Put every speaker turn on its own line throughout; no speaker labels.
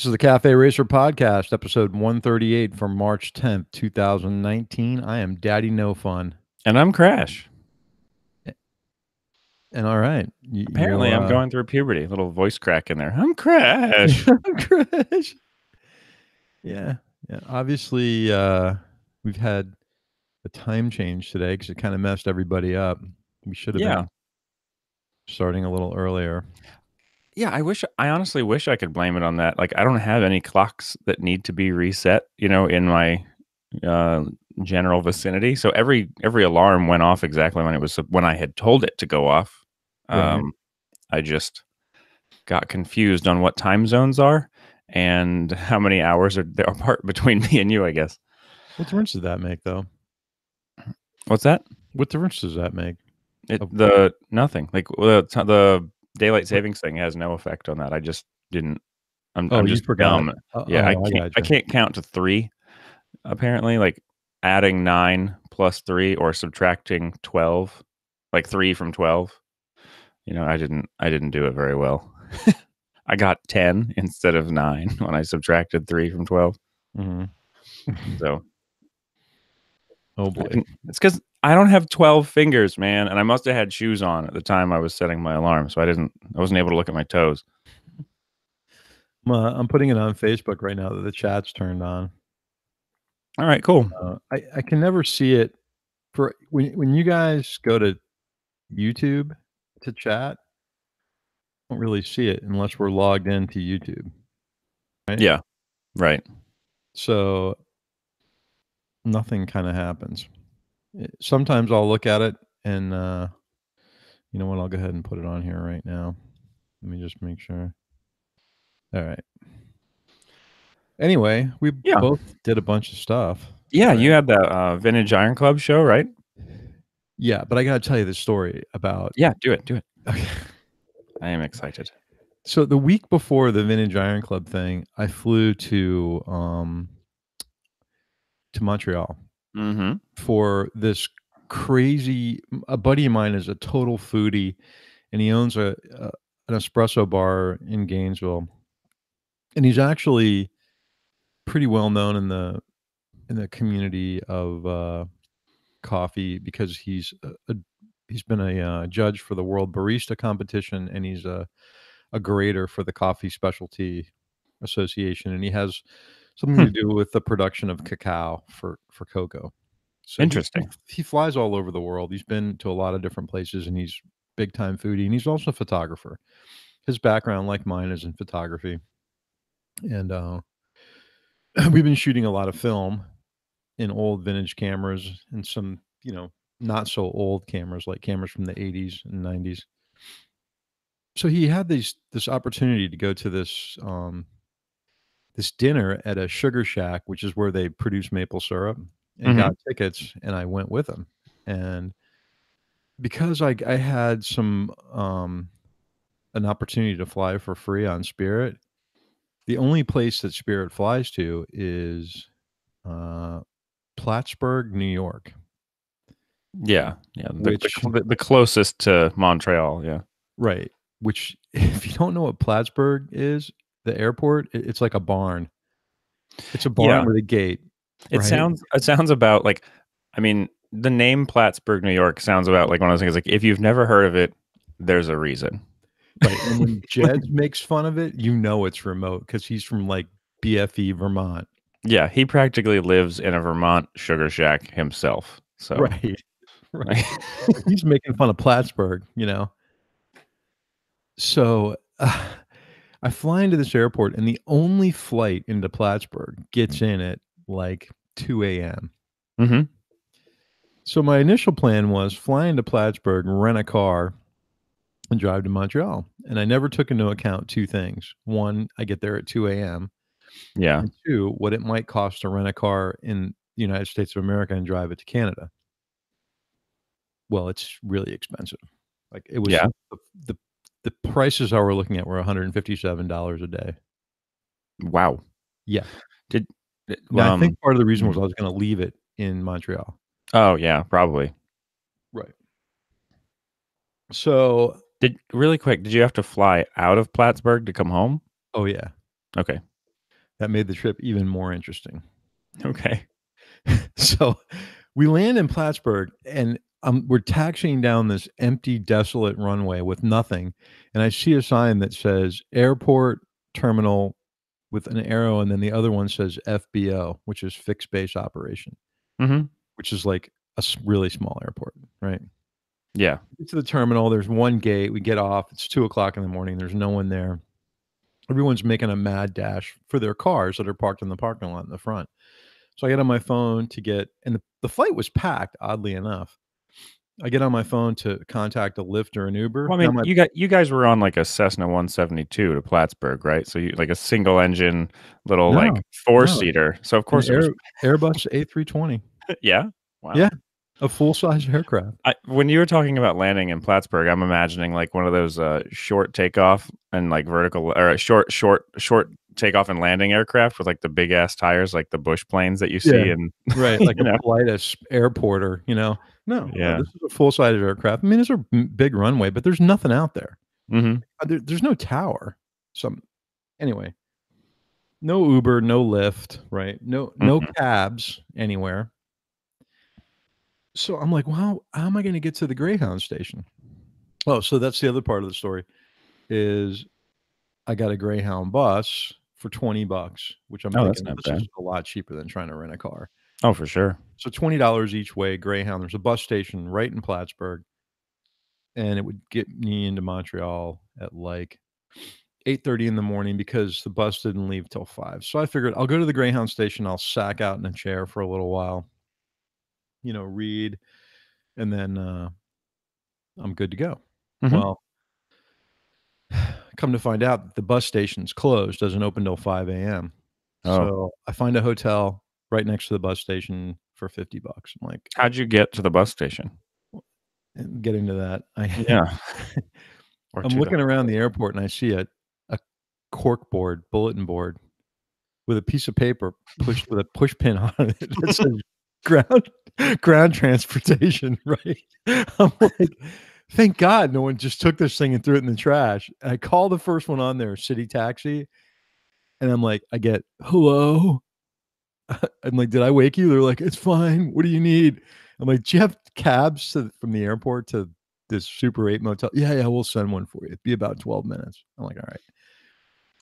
This is the Cafe Racer Podcast, episode 138 from March 10th, 2019. I am Daddy No Fun.
And I'm Crash.
And all right.
Apparently, I'm going through puberty. A little voice crack in there. I'm Crash.
Crash. Yeah. Obviously, we've had a time change today because it kind of messed everybody up. We should have been starting a little earlier.
Yeah, I honestly wish I could blame it on that. Like, I don't have any clocks that need to be reset, in my general vicinity. So every alarm went off exactly when I had told it to go off.
Right.
I just got confused on what time zones are and how many hours are there apart between me and you, I guess.
What difference does that make, though?
What's that?
What difference does that make?
Nothing. Like the daylight savings thing has no effect on that. I just didn't. I'm just dumb. Yeah, I can't count to 3. Apparently, like adding 9 plus 3 or subtracting 12, like 3 from 12. I didn't do it very well. I got 10 instead of 9 when I subtracted 3 from 12.
Mm-hmm.
So,
oh boy,
it's because I don't have 12 fingers, man, and I must have had shoes on at the time I was setting my alarm, so I wasn't able to look at my toes.
I'm putting it on Facebook right now that the chat's turned on.
All right, cool.
I can never see it for when you guys go to YouTube to chat. I don't really see it unless we're logged into YouTube. Right?
Yeah, right.
So nothing kind of happens. Sometimes I'll look at it and you know what? I'll go ahead and put it on here right now. Let me just make sure. All right. Anyway, we both did a bunch of stuff.
Yeah, right? You had the Vintage Iron Club show, right?
Yeah, but I got to tell you the story about...
Yeah, do it. Okay. I am excited.
So the week before the Vintage Iron Club thing, I flew to Montreal for this crazy... A buddy of mine is a total foodie, and he owns an espresso bar in Gainesville. And he's actually pretty well known in the community of coffee because he's been a judge for the World Barista Competition, and he's a grader for the Coffee Specialty Association, and he has something to do with the production of cacao for cocoa. So
interesting.
He flies all over the world. He's been to a lot of different places, and he's big time foodie, and he's also a photographer. His background, like mine, is in photography, and we've been shooting a lot of film in old vintage cameras and some, not so old cameras, like cameras from the 80s and 90s. So he had this opportunity to go to this dinner at a sugar shack, which is where they produce maple syrup, and got tickets, and I went with him. And because I had some an opportunity to fly for free on Spirit, the only place that Spirit flies to is Plattsburgh, New York.
Yeah. The closest to Montreal. Yeah.
Right. Which, if you don't know what Plattsburgh is, the airport, it's like a barn. It's a barn with a gate.
It sounds about like, I mean, the name Plattsburgh, New York sounds about like one of those things. Like, if you've never heard of it, there's a reason.
Right. And when Jed makes fun of it, it's remote because he's from like BFE, Vermont.
Yeah, he practically lives in a Vermont sugar shack himself. So
right. He's making fun of Plattsburgh, So I fly into this airport, and the only flight into Plattsburgh gets in at like 2 a.m. So my initial plan was fly into Plattsburgh, rent a car, and drive to Montreal. And I never took into account two things. One, I get there at 2 a.m.
Yeah.
And two, what it might cost to rent a car in the United States of America and drive it to Canada. Well, it's really expensive. Like, it was the prices I were looking at were $157 a day.
Wow.
Yeah. I think part of the reason was I was going to leave it in Montreal.
Oh yeah, probably.
Right. So
really quick, did you have to fly out of Plattsburgh to come home?
Oh yeah.
Okay.
That made the trip even more interesting.
Okay.
So we land in Plattsburgh, and we're taxiing down this empty, desolate runway with nothing, and I see a sign that says "Airport Terminal" with an arrow, and then the other one says FBO, which is Fixed Base Operation, which is like a really small airport, right?
Yeah.
We get to the terminal, there's one gate, we get off, it's 2:00 in the morning, there's no one there. Everyone's making a mad dash for their cars that are parked in the parking lot in the front. So I get on my phone to get, and the flight was packed, oddly enough. I get on my phone to contact a Lyft or an Uber.
Well, I mean, you guys were on like a Cessna 172 to Plattsburgh, right? So you like a single engine little like four-seater. So of course it was
Airbus A320.
Yeah. Wow.
Yeah. A full-size aircraft.
When you were talking about landing in Plattsburgh, I'm imagining like one of those short takeoff and like vertical, or short takeoff and landing aircraft with like the big ass tires, like the Bush planes that you see in
right, like a Pilatus airporter, No, this is a full-size aircraft. I mean, it's a big runway, but there's nothing out there. There's no tower. Anyway, no Uber, no Lyft, right? No cabs anywhere. So I'm like, well, how am I going to get to the Greyhound station? Oh, so that's the other part of the story is I got a Greyhound bus for $20, which I'm thinking this is a lot cheaper than trying to rent a car.
Oh, for sure.
So $20 each way, Greyhound. There's a bus station right in Plattsburgh, and it would get me into Montreal at like 8:30 in the morning because the bus didn't leave till 5. So I figured I'll go to the Greyhound station. I'll sack out in a chair for a little while, read, and then I'm good to go. Well, come to find out, the bus station's closed, doesn't open till 5 a.m. So I find a hotel right next to the bus station for $50. I'm like,
how'd you get to the bus station?
Getting to that, I'm looking around the airport and I see a cork board, bulletin board, with a piece of paper pushed with a push pin on it that says ground transportation. Right? I'm like, thank God no one just took this thing and threw it in the trash. And I call the first one on there, City Taxi, and I'm like, I get, hello. I'm like, did I wake you? They're like, it's fine. What do you need? I'm like, do you have cabs from the airport to this Super 8 motel? Yeah, we'll send one for you. It'd be about 12 minutes. I'm like, all right.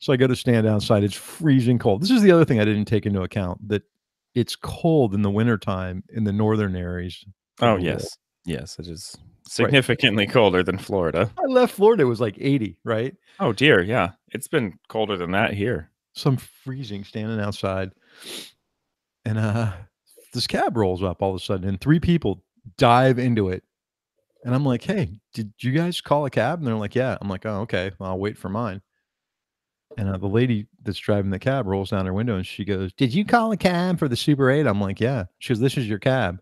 So I go to stand outside. It's freezing cold. This is the other thing I didn't take into account, that it's cold in the wintertime in the northern areas.
Oh, yes. Yes, it is significantly colder than Florida.
I left Florida, it was like 80, right?
Oh, dear, yeah. It's been colder than that here.
So I'm freezing, standing outside. And this cab rolls up all of a sudden, and 3 people dive into it. And I'm like, hey, did you guys call a cab? And they're like, yeah. I'm like, oh, okay. Well, I'll wait for mine. And the lady that's driving the cab rolls down her window and she goes, did you call a cab for the Super 8? I'm like, yeah. She goes, this is your cab.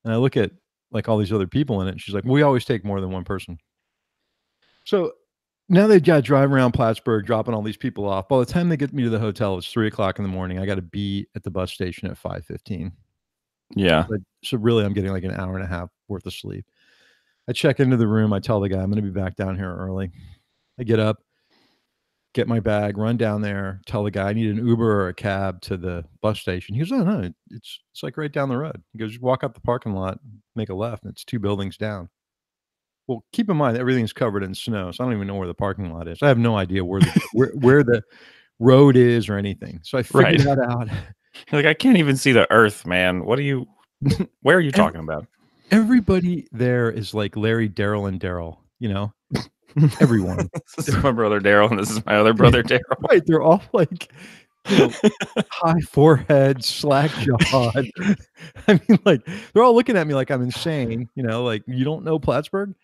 And I look at like all these other people in it. And she's like, we always take more than one person. So now they've got to drive around Plattsburgh, dropping all these people off. By the time they get me to the hotel, it's 3:00 in the morning. I got to be at the bus station at 5:15.
Yeah.
So really, I'm getting like an hour and a half worth of sleep. I check into the room. I tell the guy, I'm going to be back down here early. I get up, get my bag, run down there, tell the guy I need an Uber or a cab to the bus station. He goes, oh, no, it's like right down the road. He goes, walk up the parking lot, make a left, and it's 2 buildings down. Well, keep in mind, everything's covered in snow, so I don't even know where the parking lot is. I have no idea where the road is or anything. So I figured that out.
Like, I can't even see the earth, man. What are you where are you talking about?
Everybody there is like Larry, Daryl, and Daryl, everyone.
This is my brother Daryl, and this is my other brother Daryl.
Right. They're all like, high forehead, slack jawed. I mean, like, they're all looking at me like I'm insane, like, you don't know Plattsburgh?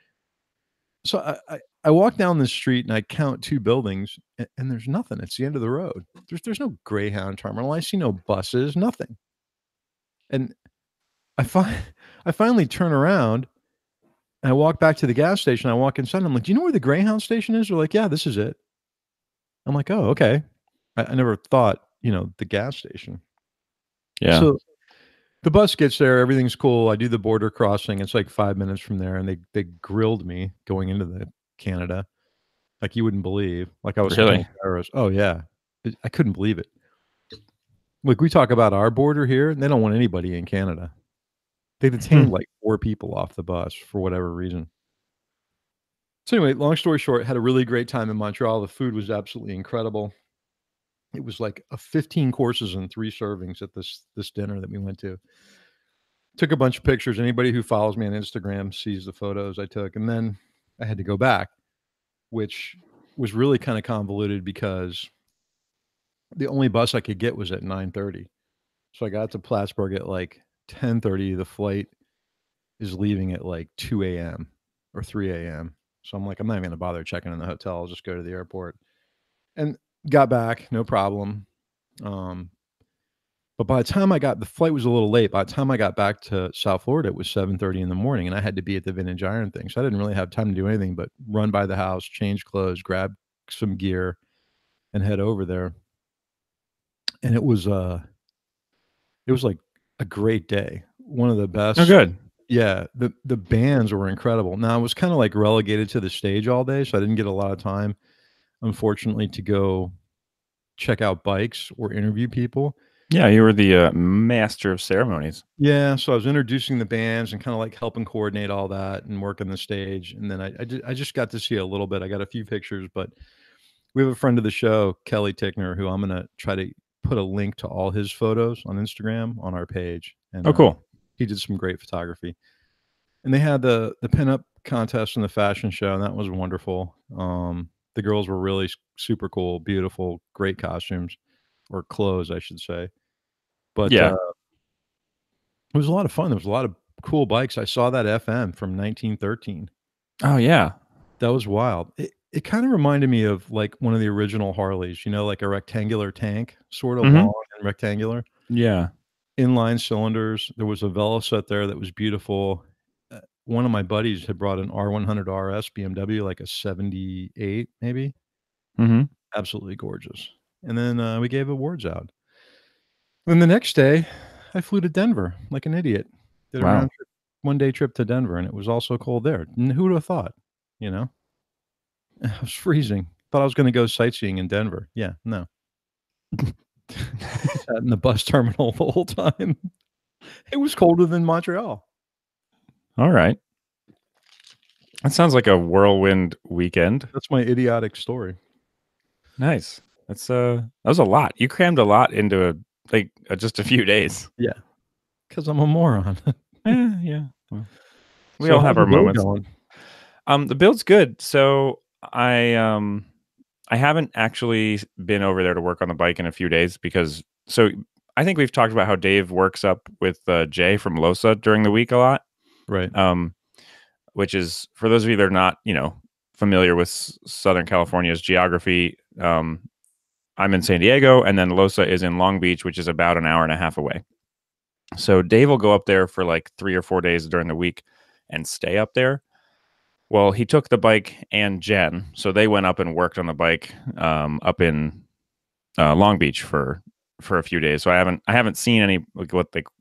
So I walk down the street and I count 2 buildings and there's nothing. It's the end of the road. There's no Greyhound terminal. I see no buses, nothing. And I finally turn around and I walk back to the gas station. I walk inside. And I'm like, do you know where the Greyhound station is? They're like, yeah, this is it. I'm like, oh, okay. I never thought, the gas station.
Yeah.
So the bus gets there. Everything's cool. I do the border crossing. It's like 5 minutes from there. And they grilled me going into the Canada. Like you wouldn't believe. Like I was
really?
Oh, yeah. I couldn't believe it. Like, we talk about our border here, and they don't want anybody in Canada. They detained, like, 4 people off the bus for whatever reason. So, anyway, long story short, had a really great time in Montreal. The food was absolutely incredible. It was like a 15 courses and 3 servings at this dinner that we went to. Took a bunch of pictures. Anybody who follows me on Instagram sees the photos I took, and then I had to go back, which was really kinda convoluted because the only bus I could get was at 9:30. So I got to Plattsburgh at, like, 10:30. The flight is leaving at, like, 2 AM or 3 AM. So I'm like, "I'm not even gonna bother checking in the hotel. I'll just go to the airport." And got back, no problem. Um, but by the time the flight was a little late. By the time I got back to South Florida, it was 7:30 in the morning, and I had to be at the Vintage Iron thing. So I didn't really have time to do anything but run by the house, change clothes, grab some gear, and head over there. And it was like a great day. One of the
Oh,
best.
good.
Yeah, the bands were incredible. Now, I was kinda, like, relegated to the stage all day, so I didn't get a lot of time, unfortunately, to go check out bikes or interview people.
Yeah, you were the, master of ceremonies.
Yeah, so I was introducing the bands and kinda, like, helping coordinate all that and working the stage, and then I just got to see a little bit. I got a few pictures, but we have a friend of the show, Kelly Tickner, who I'm gonna try to put a link to all his photos on Instagram on our page, and,
Oh, cool.
he did some great photography. And they had the pinup contest and the fashion show, and that was wonderful. The girls were really super cool, beautiful, great costumes or clothes, I should say. But,
Yeah.
it was a lot of fun. There was a lot of cool bikes. I saw that FM from 1913.
Oh, yeah.
That was wild. It kinda reminded me of, like, one of the original Harleys, like a rectangular tank, sorta
Mhm.
long and rectangular,
Yeah.
inline cylinders. There was a Veloset there that was beautiful. One of my buddies had brought an R100 RS BMW, like a '78 maybe.
Mhm.
Absolutely gorgeous. And then, we gave awards out. Then the next day, I flew to Denver like an idiot. Did a round
Wow.
trip one-day trip to Denver, and it was also cold there. And who would have thought, you know? It was freezing. Thought I was gonna go sightseeing in Denver. Yeah, no. Sat in the bus terminal the whole time. It was colder than Montreal.
Alright. That sounds like a whirlwind weekend.
That's my idiotic story.
Nice. That was a lot. You crammed a lot into, just a few days.
Yeah, 'cause I'm a moron.
Yeah. Well, we
So
all
how's
have
the
our
build
moments.
going?
The build's good. So I haven't actually been over there to work on the bike in a few days because I think we've talked about how Dave works up with Jay from Losa during the week a lot.
Right.
Which is, for those of you that are not, familiar with Southern California's geography, I'm in San Diego, and then Losa is in Long Beach, which is about an hour and a half away. So Dave will go up there for like 3 or 4 days during the week and stay up there. Well, he took the bike and Jen, so they went up and worked on the bike up in Long Beach for a few days. So I haven't seen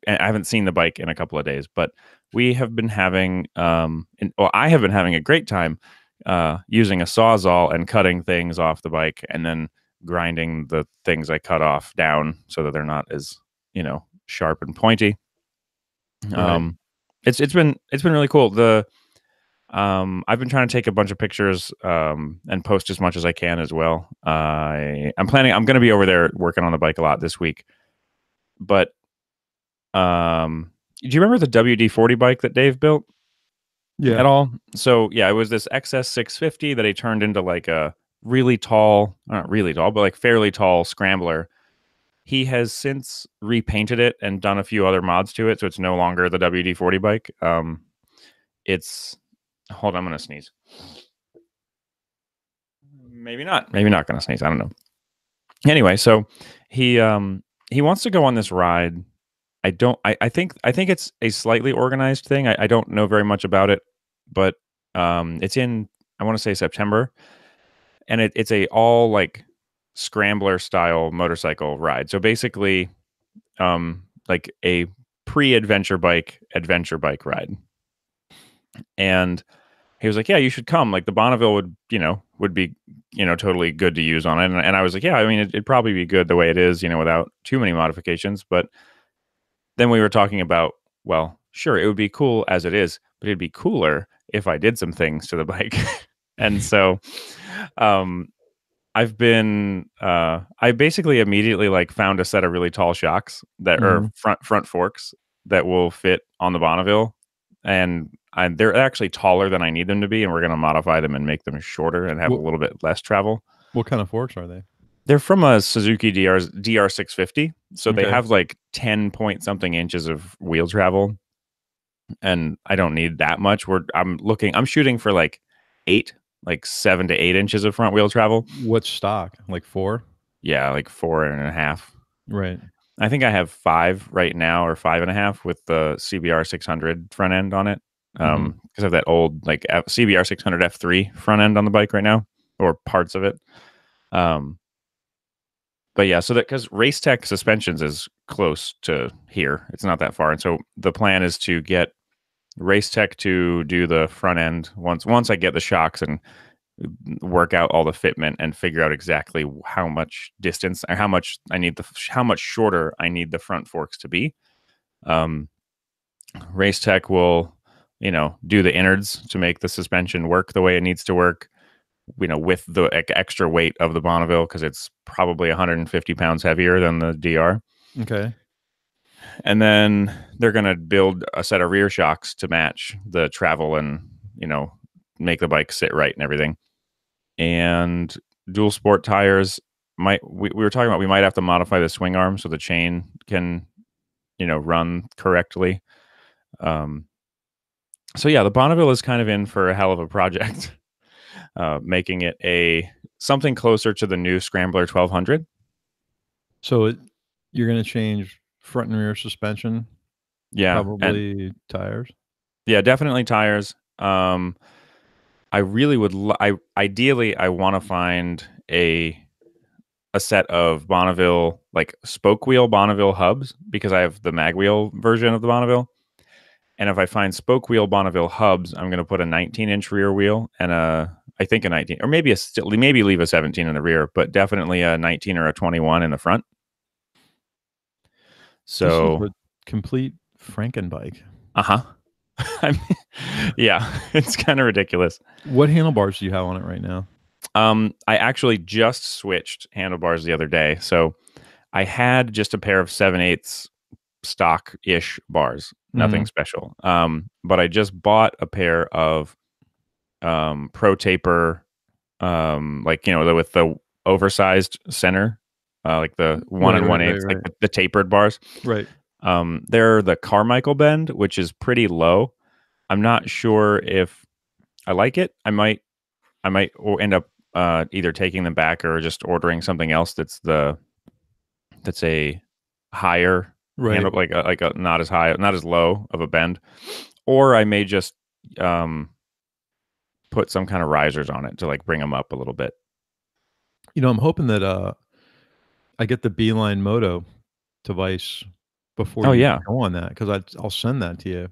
I haven't seen the bike in a couple of days, but we have been having I have been having a great time using a Sawzall and cutting things off the bike and then grinding the things I cut off down so that they're not as sharp and pointy.
Right.
It's been really cool. I've been trying to take a bunch of pictures and post as much as I can as well. I'm going to be over there working on the bike a lot this week. But do you remember the WD-40 bike that Dave built?
Yeah.
At all? So yeah, it was this XS 650 that he turned into like a really tall, not really tall, but like fairly tall scrambler. He has since repainted it and done a few other mods to it, so it's no longer the WD-40 bike. It's Hold on, I'm gonna sneeze. Maybe not gonna sneeze. I don't know. Anyway, so he wants to go on this ride. I think it's a slightly organized thing. I don't know very much about it, but it's in, I want to say, September, and it's a all like scrambler style motorcycle ride. So basically, like a adventure bike ride. And he was like, "Yeah, you should come. Like the Bonneville would be totally good to use on it. And I was like, yeah, I mean, it'd probably be good the way it is, without too many modifications. But then we were talking about, well, sure, it would be cool as it is, but it'd be cooler if I did some things to the bike. And so, I basically immediately like found a set of really tall shocks that are front forks that will fit on the Bonneville, and they're actually taller than I need them to be, and we're going to modify them and make them shorter and have a little bit less travel.
What kind of forks are they?
They're from a Suzuki DR650, so they have like 10 point something inches of wheel travel, and I don't need that much. I'm shooting for like 7 to 8 inches of front wheel travel.
What's stock? Like 4?
Yeah, like 4.5.
Right.
I think I have 5 right now, or 5.5 with the CBR 600 front end on it. Because I have that old like CBR 600 F3 front end on the bike right now, or parts of it. But yeah, so that because Racetech Suspensions is close to here, it's not that far, and so the plan is to get Racetech to do the front end once I get the shocks and work out all the fitment and figure out exactly how much distance or how much shorter I need the front forks to be. Racetech will, do the innards to make the suspension work the way it needs to work, with the extra weight of the Bonneville, because it's probably 150 pounds heavier than the DR.
Okay.
And then they're going to build a set of rear shocks to match the travel and, make the bike sit right and everything. And dual sport tires we were talking about, we might have to modify the swing arm so the chain can, run correctly. So yeah, the Bonneville is kind of in for a hell of a project, making it something closer to the new Scrambler 1200.
So you're going to change front and rear suspension?
Yeah.
Probably tires?
Yeah, definitely tires. I really would. Ideally, I want to find a set of Bonneville, like spoke wheel Bonneville hubs, because I have the mag wheel version of the Bonneville. And if I find spoke wheel Bonneville hubs, I'm going to put a 19-inch rear wheel and I think a 19, or maybe maybe leave a 17 in the rear, but definitely a 19 or a 21 in the front. So
this is a complete Frankenbike.
I mean, yeah, it's kind of ridiculous.
What handlebars do you have on it right now?
I actually just switched handlebars the other day. So I had just a pair of 7/8 stock-ish bars, nothing special. But I just bought a pair of Pro Taper, with the oversized center, like the 1 1/8, like the tapered bars.
Right.
They're the Carmichael bend, which is pretty low. I'm not sure if I like it. I might end up either taking them back or just ordering something else that's a higher handle, like a not as high, not as low of a bend, or I may just put some kind of risers on it to like bring them up a little bit.
I'm hoping that I get the Beeline Moto device before you go on that, because I'll send that to you.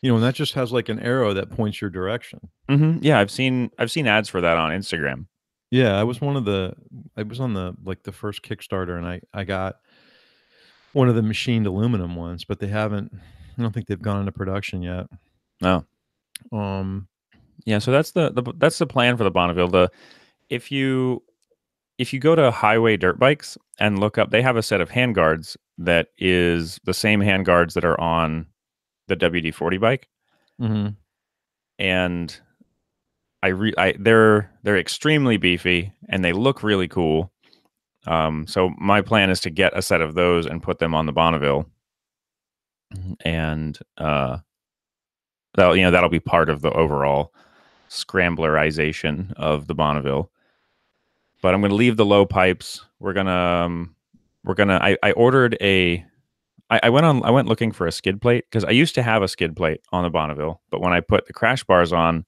And that just has like an arrow that points your direction.
Yeah, I've seen ads for that on Instagram.
Yeah, I was on the first Kickstarter, and I got one of the machined aluminum ones, but I don't think they've gone into production yet.
No. Yeah, so that's the plan for the Bonneville. If you go to Highway Dirt Bikes and look up, they have a set of handguards that is the same handguards that are on the WD-40 bike. And they're extremely beefy and they look really cool. So my plan is to get a set of those and put them on the Bonneville, and that'll be part of the overall scramblerization of the Bonneville. But I'm going to leave the low pipes. I ordered I went looking for a skid plate, because I used to have a skid plate on the Bonneville, but when I put the crash bars on,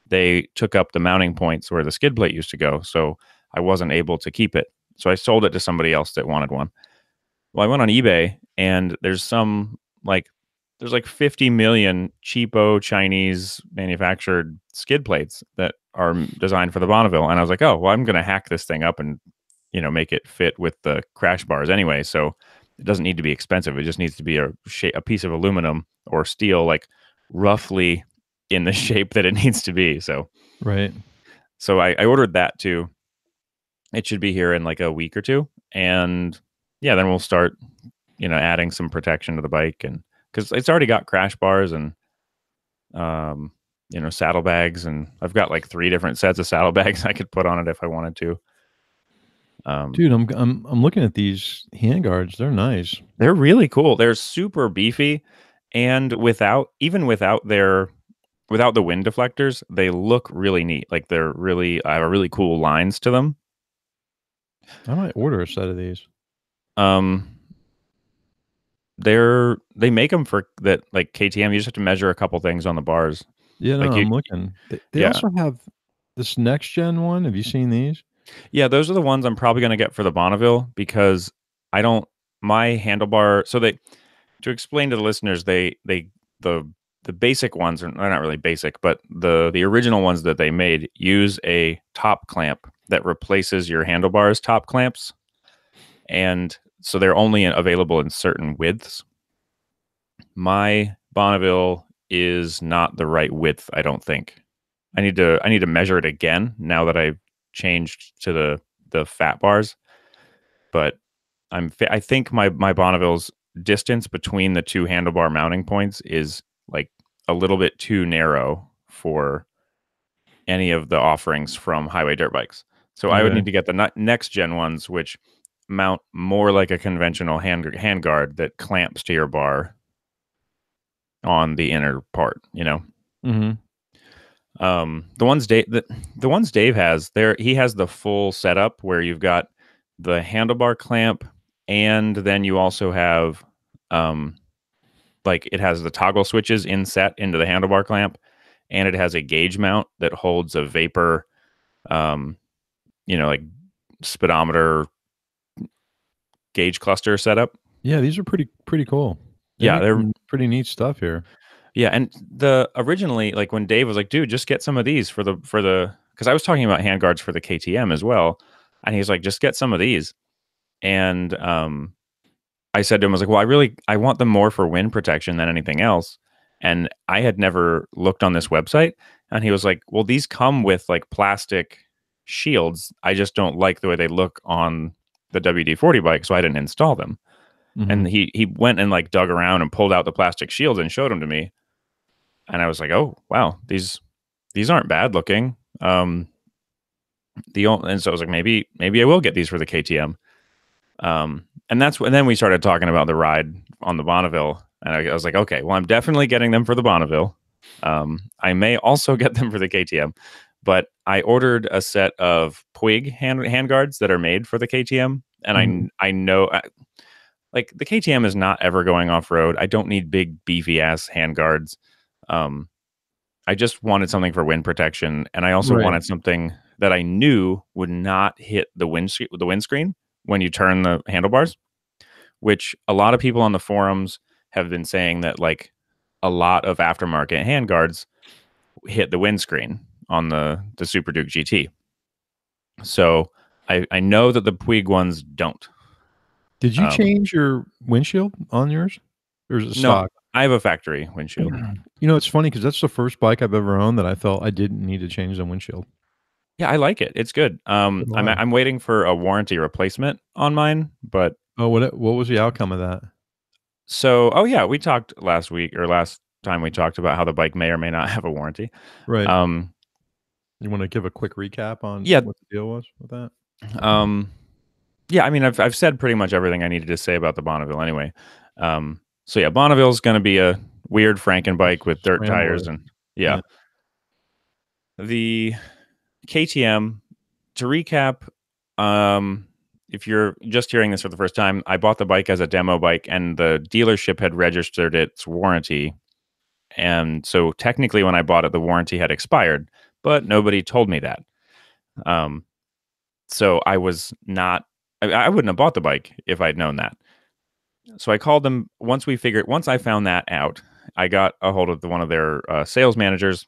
they took up the mounting points where the skid plate used to go, so I wasn't able to keep it. So I sold it to somebody else that wanted one. Well, I went on eBay, and there's like 50 million cheapo Chinese manufactured skid plates that are designed for the Bonneville. And I was like, oh, well, I'm going to hack this thing up and, make it fit with the crash bars anyway. So it doesn't need to be expensive. It just needs to be a piece of aluminum or steel, like roughly in the shape that it needs to be. So,
right.
So I ordered that too. It should be here in like a week or two. And yeah, then we'll start, adding some protection to the bike, and because it's already got crash bars and, saddlebags, and I've got like 3 different sets of saddlebags I could put on it if I wanted to.
Dude, I'm looking at these handguards. They're nice.
They're really cool. They're super beefy, and without the wind deflectors, they look really neat. Like they're really have really cool lines to them.
I might order a set of these.
They make them for that, like KTM. You just have to measure a couple things on the bars.
Yeah, no, I'm looking. They also have this next gen one. Have you seen these?
Yeah, those are the ones I'm probably going to get for the Bonneville, because my handlebar. So to explain to the listeners, the basic ones are not really basic, but the original ones that they made use a top clamp that replaces your handlebars top clamps, and so they're only available in certain widths. My Bonneville is not the right width, I don't think. I need to measure it again now that I've changed to the fat bars. But I think my Bonneville's distance between the 2 handlebar mounting points is like a little bit too narrow for any of the offerings from Highway Dirt Bikes. So I would need to get the next gen ones, which mount more like a conventional hand guard that clamps to your bar on the inner part,
Mm-hmm.
The ones Dave has there, he has the full setup where you've got the handlebar clamp, and then you also have like it has the toggle switches inset into the handlebar clamp, and it has a gauge mount that holds a vapor like speedometer gauge cluster setup.
Yeah, these are pretty cool.
They're
pretty neat stuff here.
Yeah, and originally, like when Dave was like, "Dude, just get some of these for the," because I was talking about handguards for the KTM as well, and he's like, "Just get some of these," and I said to him, I was like, "Well, I want them more for wind protection than anything else," and I had never looked on this website, and he was like, "Well, these come with like plastic shields. I just don't like the way they look on the WD-40 bike, so I didn't install them." Mm-hmm. And he went and like dug around and pulled out the plastic shields and showed them to me. And I was like, "Oh, wow, these aren't bad looking." And so I was like, maybe I will get these for the KTM. And then we started talking about the ride on the Bonneville, and I was like, okay, well, I'm definitely getting them for the Bonneville. I may also get them for the KTM, but I ordered a set of Puig handguards that are made for the KTM, and mm-hmm. I know. Like the KTM is not ever going off road. I don't need big beefy ass handguards. I just wanted something for wind protection, and I also wanted something that I knew would not hit the windscreen when you turn the handlebars, which a lot of people on the forums have been saying that like a lot of aftermarket handguards hit the windscreen on the Super Duke GT. So I know that the Puig ones don't.
Did you change your windshield on yours? Or is it stock?
I have a factory windshield.
It's funny because that's the first bike I've ever owned that I felt I didn't need to change the windshield.
Yeah, I like it. It's good. I'm waiting for a warranty replacement on mine, but
what was the outcome of that?
So, we talked last time we talked about how the bike may or may not have a warranty.
Right. You want to give a quick recap on what the deal was with that?
Yeah, I mean, I've said pretty much everything I needed to say about the Bonneville anyway. So yeah, Bonneville's going to be a weird Franken bike with dirt tires, and yeah. The KTM, to recap, if you're just hearing this for the first time, I bought the bike as a demo bike, and the dealership had registered its warranty. And so technically when I bought it, the warranty had expired, but nobody told me that. So I wouldn't have bought the bike if I'd known that. So I called them once I found that out. I got a hold of one of their sales managers,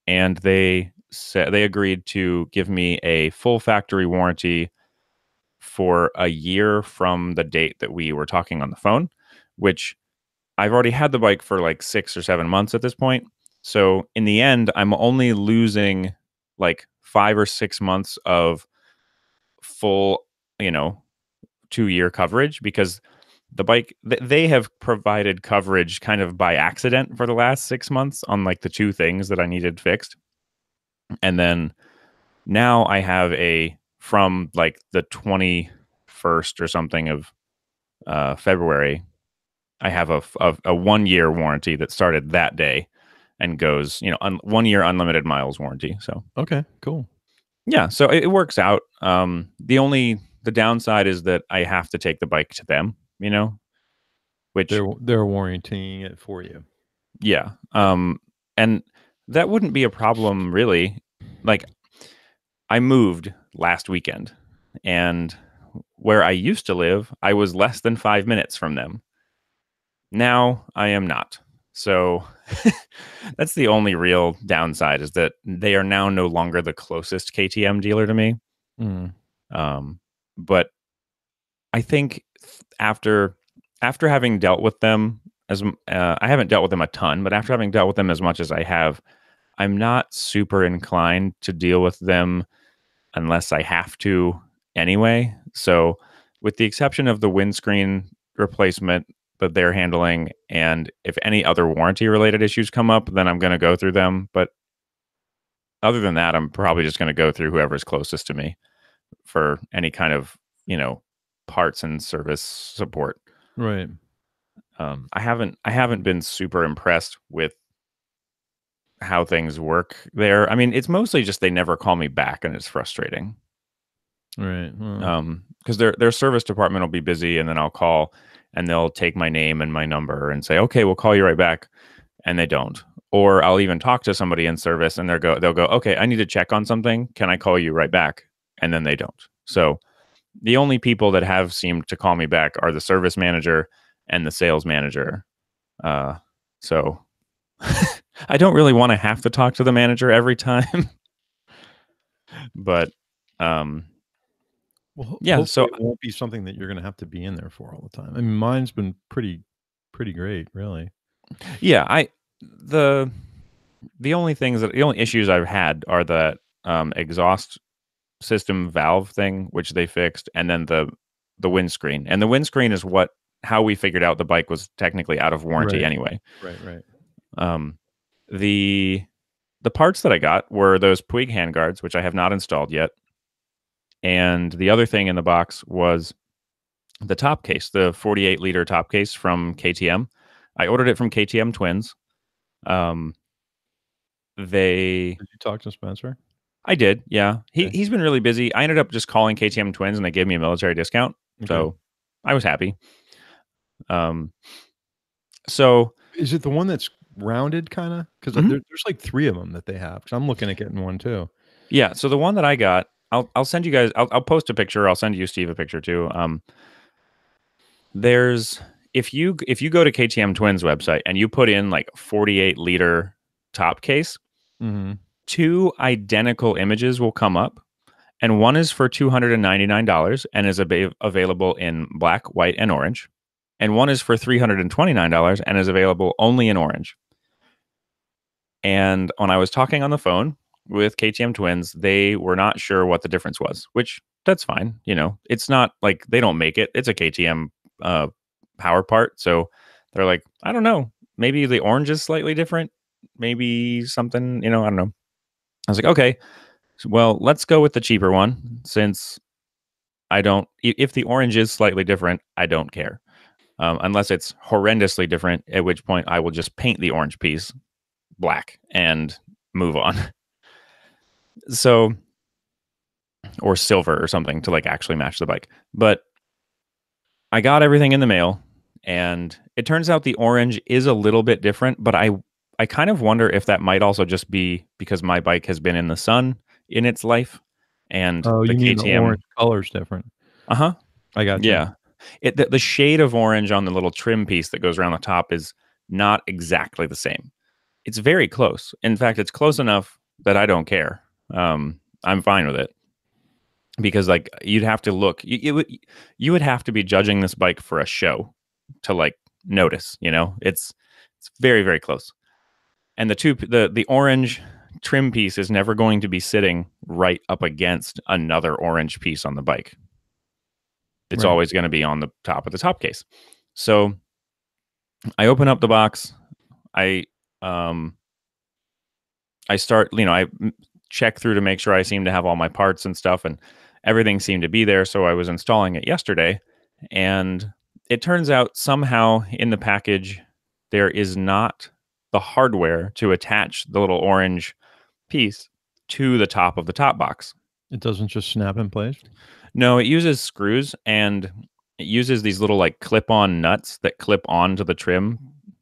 and they they agreed to give me a full factory warranty for a year from the date that we were talking on the phone, which I've already had the bike for like 6 or 7 months at this point. So in the end, I'm only losing like 5 or 6 months of full, 2-year coverage, because the bike, they have provided coverage kind of by accident for the last 6 months on like the two things that I needed fixed. And then now I have from like the 21st or something of February, I have a 1-year warranty that started that day and goes, 1 year unlimited miles warranty. So,
okay, cool.
Yeah. So it works out. The downside is that I have to take the bike to them, which
they're warranting it for you.
Yeah. And that wouldn't be a problem really. Like, I moved last weekend, and where I used to live, I was less than 5 minutes from them. Now I am not. So that's the only real downside, is that they are now no longer the closest KTM dealer to me. But I think after having dealt with them, I haven't dealt with them a ton, but after having dealt with them as much as I have, I'm not super inclined to deal with them unless I have to anyway. So with the exception of the windscreen replacement that they're handling, and if any other warranty related issues come up, then I'm going to go through them. But other than that, I'm probably just going to go through whoever's closest to me for any kind of, parts and service support.
Right.
I haven't been super impressed with how things work there. I mean, it's mostly just they never call me back, and it's frustrating.
Right.
Because their service department will be busy, and then I'll call, and they'll take my name and my number and say, "Okay, we'll call you right back," and they don't. Or I'll even talk to somebody in service, and they'll go, "Okay, I need to check on something. Can I call you right back?" And then they don't. So the only people that have seemed to call me back are the service manager and the sales manager. So I don't really want to have to talk to the manager every time. But
yeah, so it won't be something that you're going to have to be in there for all the time. I mean, mine's been pretty great, really.
Yeah, the only issues I've had are the exhaust system valve thing, which they fixed, and then the windscreen. And the windscreen is how we figured out the bike was technically out of warranty anyway.
Right.
The parts that I got were those Puig handguards, which I have not installed yet. And the other thing in the box was the top case, the 48-liter top case from KTM. I ordered it from KTM Twins.
Did you talk to Spencer?
I did, yeah. He's been really busy. I ended up just calling KTM Twins, and they gave me a military discount. Okay. So I was happy. So
is it the one that's rounded kind of? Because there's like 3 of them that they have. Because I'm looking at getting one too.
Yeah. So the one that I got, I'll send you guys. I'll post a picture. I'll send you, Steve, a picture too. There's if you go to KTM Twins website and you put in like 48-liter top case, 2 identical images will come up, and one is for $299 and is available in black, white, and orange, and one is for $329 and is available only in orange. And when I was talking on the phone with KTM Twins, they were not sure what the difference was, which that's fine. It's not like they don't make it. It's a KTM power part. So they're like, I don't know, maybe the orange is slightly different. Maybe something, I don't know. I was like, okay, well, let's go with the cheaper one, since if the orange is slightly different, I don't care. Unless it's horrendously different, at which point I will just paint the orange piece black and move on. So, or silver or something to like actually match the bike. But I got everything in the mail, and it turns out the orange is a little bit different, but I kind of wonder if that might also just be because my bike has been in the sun in its life, and
the KTM the orange color is different. I got you.
Yeah. The shade of orange on the little trim piece that goes around the top is not exactly the same. It's very close. In fact, it's close enough that I don't care. I'm fine with it because like you'd have to look. You would have to be judging this bike for a show to like notice. It's very very close. And the orange trim piece is never going to be sitting right up against another orange piece on the bike. It's always going to be on the top of the top case. So I open up the box. I start, I check through to make sure I seem to have all my parts and stuff, and everything seemed to be there. So I was installing it yesterday, and it turns out somehow in the package there is not the hardware to attach the little orange piece to the top of the top box.
It doesn't just snap in place?
No, it uses screws, and it uses these little like clip-on nuts that clip onto the trim.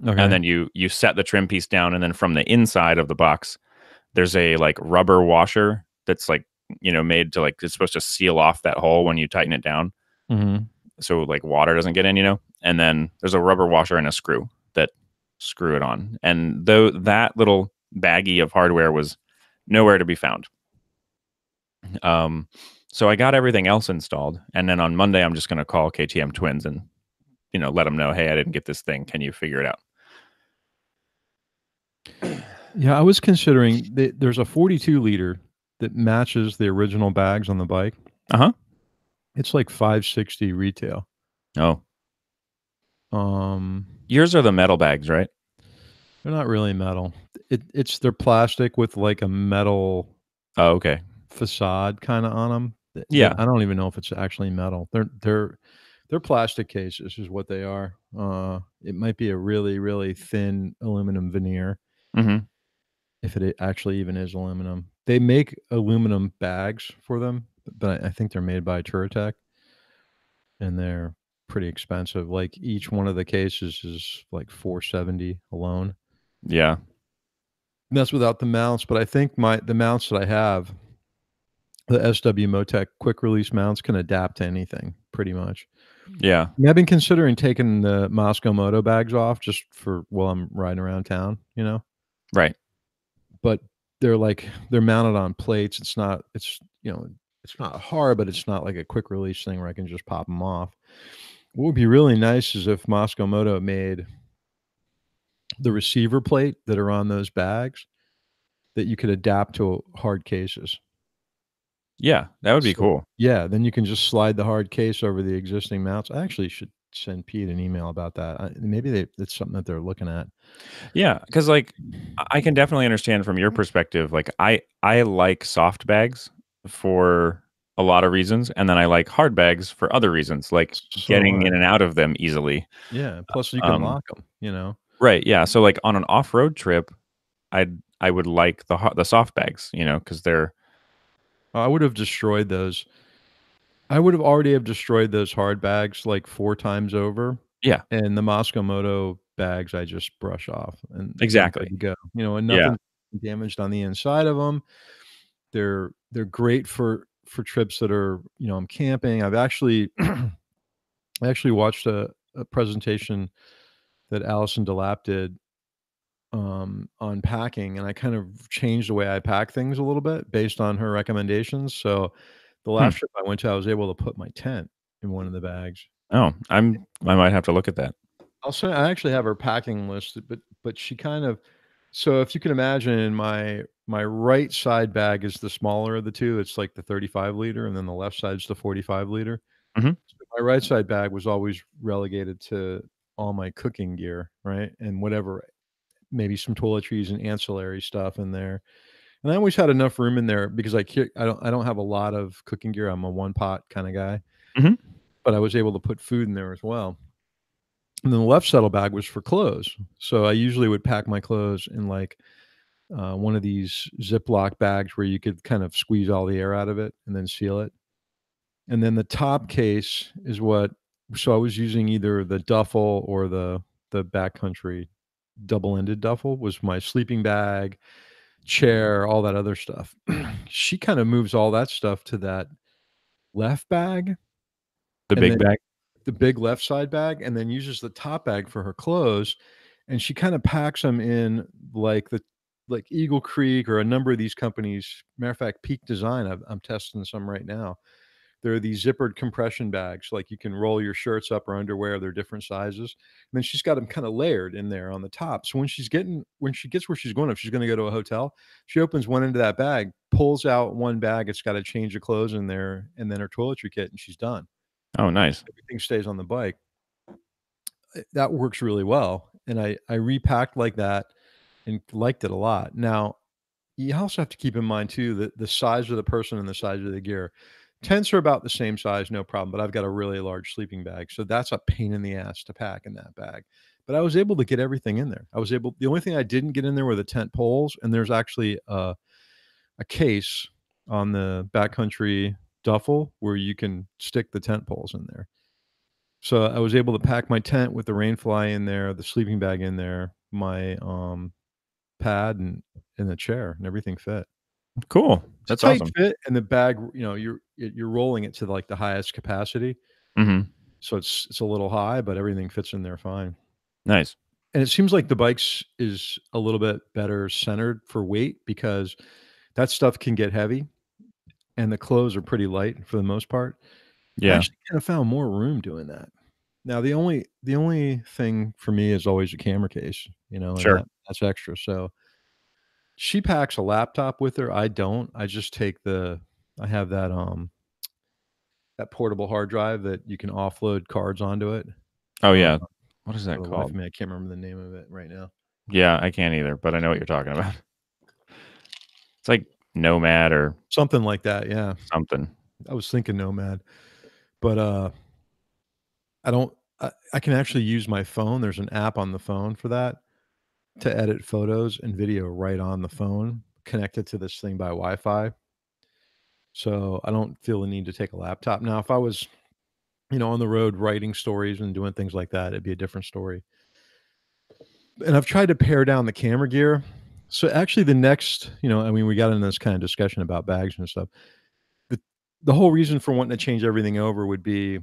Okay. And then you set the trim piece down, and then from the inside of the box, there's a like rubber washer that's like, made to like, it's supposed to seal off that hole when you tighten it down.
Mm-hmm.
So like water doesn't get in, and then there's a rubber washer and a screw that screw it on. And though that little baggie of hardware was nowhere to be found. So I got everything else installed, and then on Monday I'm just going to call KTM Twins and let them know, hey, I didn't get this thing. Can you figure it out?
Yeah, I was considering there's a 42 liter that matches the original bags on the bike. It's like $560 retail.
Oh. Yours are the metal bags, right?
They're not really metal. They're plastic with like a metal facade kind of on them.
Yeah.
I don't even know if it's actually metal. They're plastic cases is what they are. It might be a really, really thin aluminum veneer.
Mm-hmm.
If it actually even is aluminum. They make aluminum bags for them, but I think they're made by Touratech, and they're pretty expensive. Like each one of the cases is like $470 alone.
Yeah.
And that's without the mounts, but I think the mounts that I have, the SW Motec quick release mounts, can adapt to anything pretty much.
Yeah.
I've been considering taking the Moscow Moto bags off just for while I'm riding around town,
Right.
But they're mounted on plates. It's not hard, but it's not like a quick release thing where I can just pop them off. What would be really nice is if Moscow Moto made the receiver plate that are on those bags that you could adapt to hard cases.
Yeah, that would be cool.
Yeah, then you can just slide the hard case over the existing mounts. I actually should send Pete an email about that. Maybe it's something that they're looking at.
Yeah, because like I can definitely understand from your perspective. Like I like soft bags for a lot of reasons, and then I like hard bags for other reasons, like getting in and out of them easily.
Yeah, plus you can lock them.
Right. Yeah. So like on an off-road trip, I would like the soft bags, because they're.
I would have destroyed those. I would have already destroyed those hard bags like 4 times over.
Yeah.
And the Moscow Moto bags I just brush off and
exactly
go. And nothing damaged on the inside of them. They're great for trips that are, I'm camping. I've actually I actually watched a presentation that Allison DeLapp did on packing, and I kind of changed the way I pack things a little bit based on her recommendations. So the last trip I went to, I was able to put my tent in one of the bags.
Oh, I might have to look at that.
I actually have her packing list, but she kind of, so if you can imagine, my right side bag is the smaller of the two. It's like the 35 liter, and then the left side's the 45 liter.
Mm-hmm.
So my right side bag was always relegated to all my cooking gear, right? And whatever, maybe some toiletries and ancillary stuff in there. And I always had enough room in there because I don't have a lot of cooking gear. I'm a one pot kind of guy, but I was able to put food in there as well. And then the left saddle bag was for clothes. So I usually would pack my clothes in like one of these Ziploc bags where you could kind of squeeze all the air out of it and then seal it. And then the top case is so I was using either the duffel or the backcountry double-ended duffel was my sleeping bag, chair, all that other stuff. She kind of moves all that stuff to that left bag.
The big bag?
The big left side bag, and then uses the top bag for her clothes. And she kind of packs them in like like Eagle Creek or a number of these companies. Matter of fact, Peak Design, I'm testing some right now. There are these zippered compression bags, like you can roll your shirts up or underwear. They're different sizes. And then she's got them kind of layered in there on the top. So when she gets where she's going, if she's going to go to a hotel, she opens one end of that bag, pulls out one bag. It's got a change of clothes in there, and then her toiletry kit, and she's done.
Oh, nice.
Everything stays on the bike. That works really well. And I repacked like that and liked it a lot. Now, you also have to keep in mind too that the size of the person and the size of the gear. Tents are about the same size, no problem, but I've got a really large sleeping bag, so that's a pain in the ass to pack in that bag. But I was able to get everything in there. The only thing I didn't get in there were the tent poles, and there's actually a case on the backcountry duffel where you can stick the tent poles in there. So I was able to pack my tent with the Rainfly in there, the sleeping bag in there, my pad and the chair, and everything fit.
Cool. That's awesome.
Fit, and the bag, you're rolling it to like the highest capacity. So it's a little high, but everything fits in there fine.
Nice.
And it seems like the bikes is a little bit better centered for weight because that stuff can get heavy, and the clothes are pretty light for the most part.
Yeah.
I actually kind of found more room doing that. Now the only thing for me is always a camera case, and
sure.
that's extra. So she packs a laptop with her. I don't. I just take I have that portable hard drive that you can offload cards onto it.
Oh yeah. What is that called?
I can't remember the name of it right now.
Yeah, I can't either, but I know what you're talking about. It's like Nomad or
something like that. Yeah.
Something.
I was thinking Nomad, but I can actually use my phone. There's an app on the phone for that to edit photos and video right on the phone, connected to this thing by Wi-Fi. So I don't feel the need to take a laptop. Now, if I was, on the road writing stories and doing things like that, it'd be a different story. And I've tried to pare down the camera gear. So actually the next, we got into this kind of discussion about bags and stuff. The whole reason for wanting to change everything over would be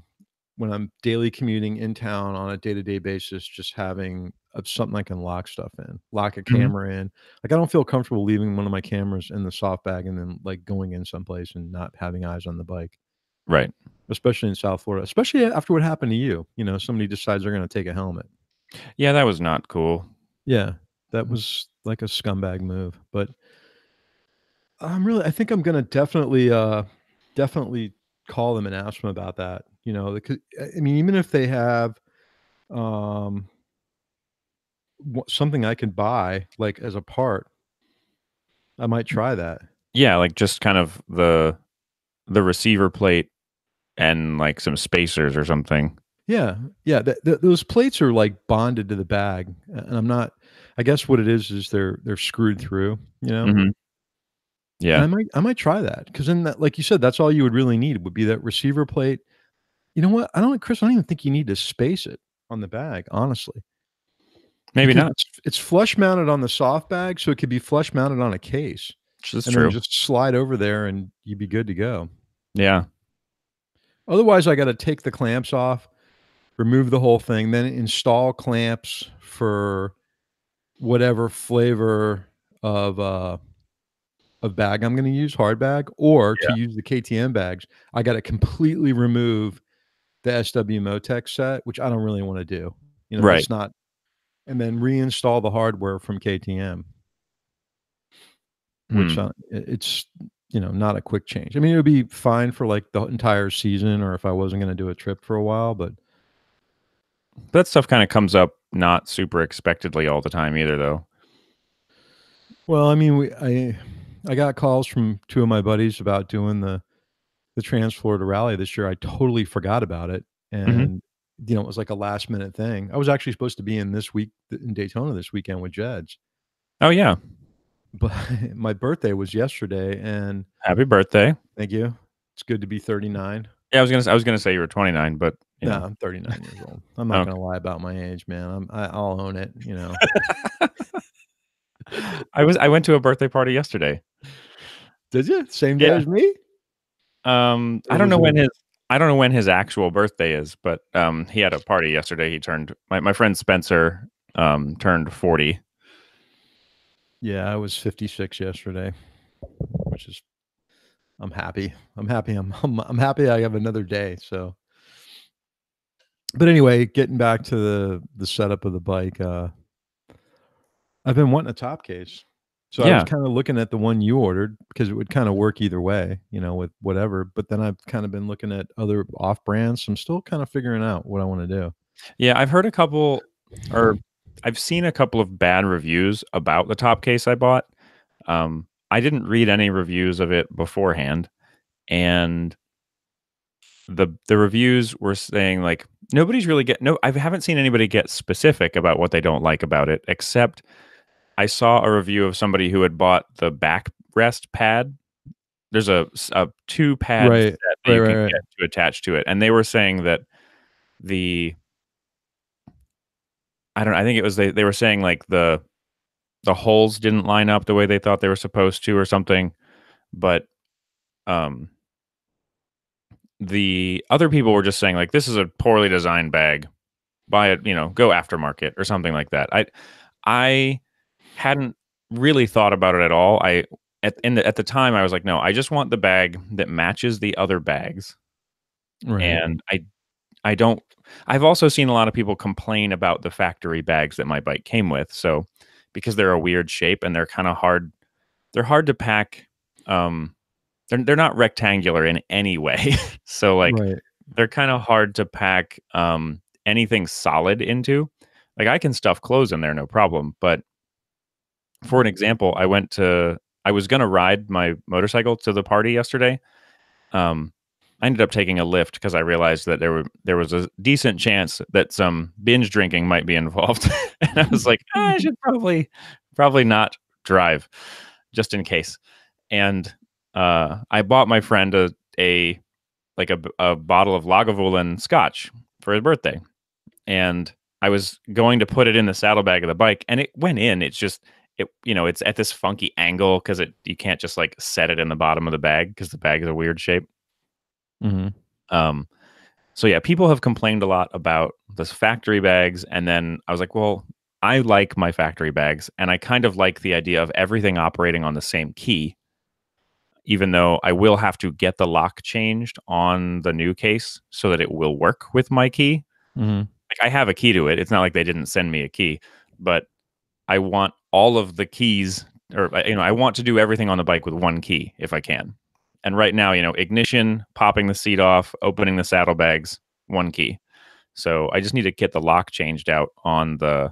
when I'm daily commuting in town on a day-to-day basis, just having something I can lock stuff in, lock a camera in. Like, I don't feel comfortable leaving one of my cameras in the soft bag and then like going in someplace and not having eyes on the bike.
Right.
Especially in South Florida, especially after what happened to you. Somebody decides they're going to take a helmet.
Yeah, that was not cool.
Yeah, that was like a scumbag move. But I think I'm going to definitely call them and ask them about that. Even if they have something I can buy like as a part, I might try that.
Yeah, like just kind of the receiver plate and like some spacers or something.
Yeah. Those plates are like bonded to the bag, and I guess what it is they're screwed through.
Yeah,
and I might try that, because then that, like you said, that's all you would really need would be that receiver plate. You know what? Chris, I don't even think you need to space it on the bag, honestly.
Maybe not.
It's flush mounted on the soft bag, so it could be flush mounted on a case.
That's
and
true.
Then just slide over there and you'd be good to go.
Yeah.
Otherwise, I got to take the clamps off, remove the whole thing, then install clamps for whatever flavor of bag I'm going to use, hard bag, or to use the KTM bags. I got to completely remove the SW Motec set, which I don't really want to do.
Right.
It's not, and then reinstall the hardware from KTM, which it's not a quick change. I mean, it would be fine for like the entire season, or if I wasn't going to do a trip for a while, but
that stuff kind of comes up not super expectedly all the time either, though.
Well, I mean, I got calls from two of my buddies about doing the Trans Florida Rally this year. I totally forgot about it, and it was like a last minute thing. I was actually supposed to be in Daytona this weekend with Jeds.
Oh yeah,
but my birthday was yesterday, and
happy birthday!
Thank you. It's good to be 39.
Yeah, I was gonna say you were 29, but
no, I'm 39 years old. I'm not gonna lie about my age, man. I'll own it.
I went to a birthday party yesterday.
Did you? Same day as me?
I don't know when his actual birthday is, but he had a party yesterday. He turned my friend Spencer turned 40.
Yeah, I was 56 yesterday, which is I'm happy. I'm happy. I'm happy I have another day. So, but anyway, getting back to the setup of the bike, I've been wanting a top case. So I was
Yeah.
kind of looking at the one you ordered because it would kind of work either way, with whatever. But then I've kind of been looking at other off brands. So I'm still kind of figuring out what I want to do.
Yeah, I've heard a couple, or I've seen a couple of bad reviews about the top case I bought. I didn't read any reviews of it beforehand, and the reviews were saying like nobody's really I haven't seen anybody get specific about what they don't like about it, except I saw a review of somebody who had bought the backrest pad. There's a 2-pad
Right.
set that you can get to attach to it, and they were saying that I think it was they were saying like the holes didn't line up the way they thought they were supposed to or something, but the other people were just saying like this is a poorly designed bag. Buy it, go aftermarket or something like that. I hadn't really thought about it at all. At the time I was like, no, I just want the bag that matches the other bags.
Right.
And I don't. I've also seen a lot of people complain about the factory bags that my bike came with. So because they're a weird shape and they're kind of hard, they're hard to pack. They're not rectangular in any way. So like they're kind of hard to pack anything solid into. Like I can stuff clothes in there, no problem. But for an example, I was going to ride my motorcycle to the party yesterday. I ended up taking a Lyft because I realized that there was a decent chance that some binge drinking might be involved. And I was like, I should probably not drive just in case. And I bought my friend a bottle of Lagavulin scotch for his birthday. And I was going to put it in the saddlebag of the bike, and it went in. It's just it's at this funky angle because you can't just like set it in the bottom of the bag because the bag is a weird shape.
Mm-hmm.
So yeah, people have complained a lot about the factory bags, and then I was like, well, I like my factory bags, and I kind of like the idea of everything operating on the same key, even though I will have to get the lock changed on the new case so that it will work with my key.
Mm-hmm.
Like I have a key to it. It's not like they didn't send me a key, but I want all of the keys, or I want to do everything on the bike with one key if I can. And right now, ignition, popping the seat off, opening the saddlebags, one key. So I just need to get the lock changed out on the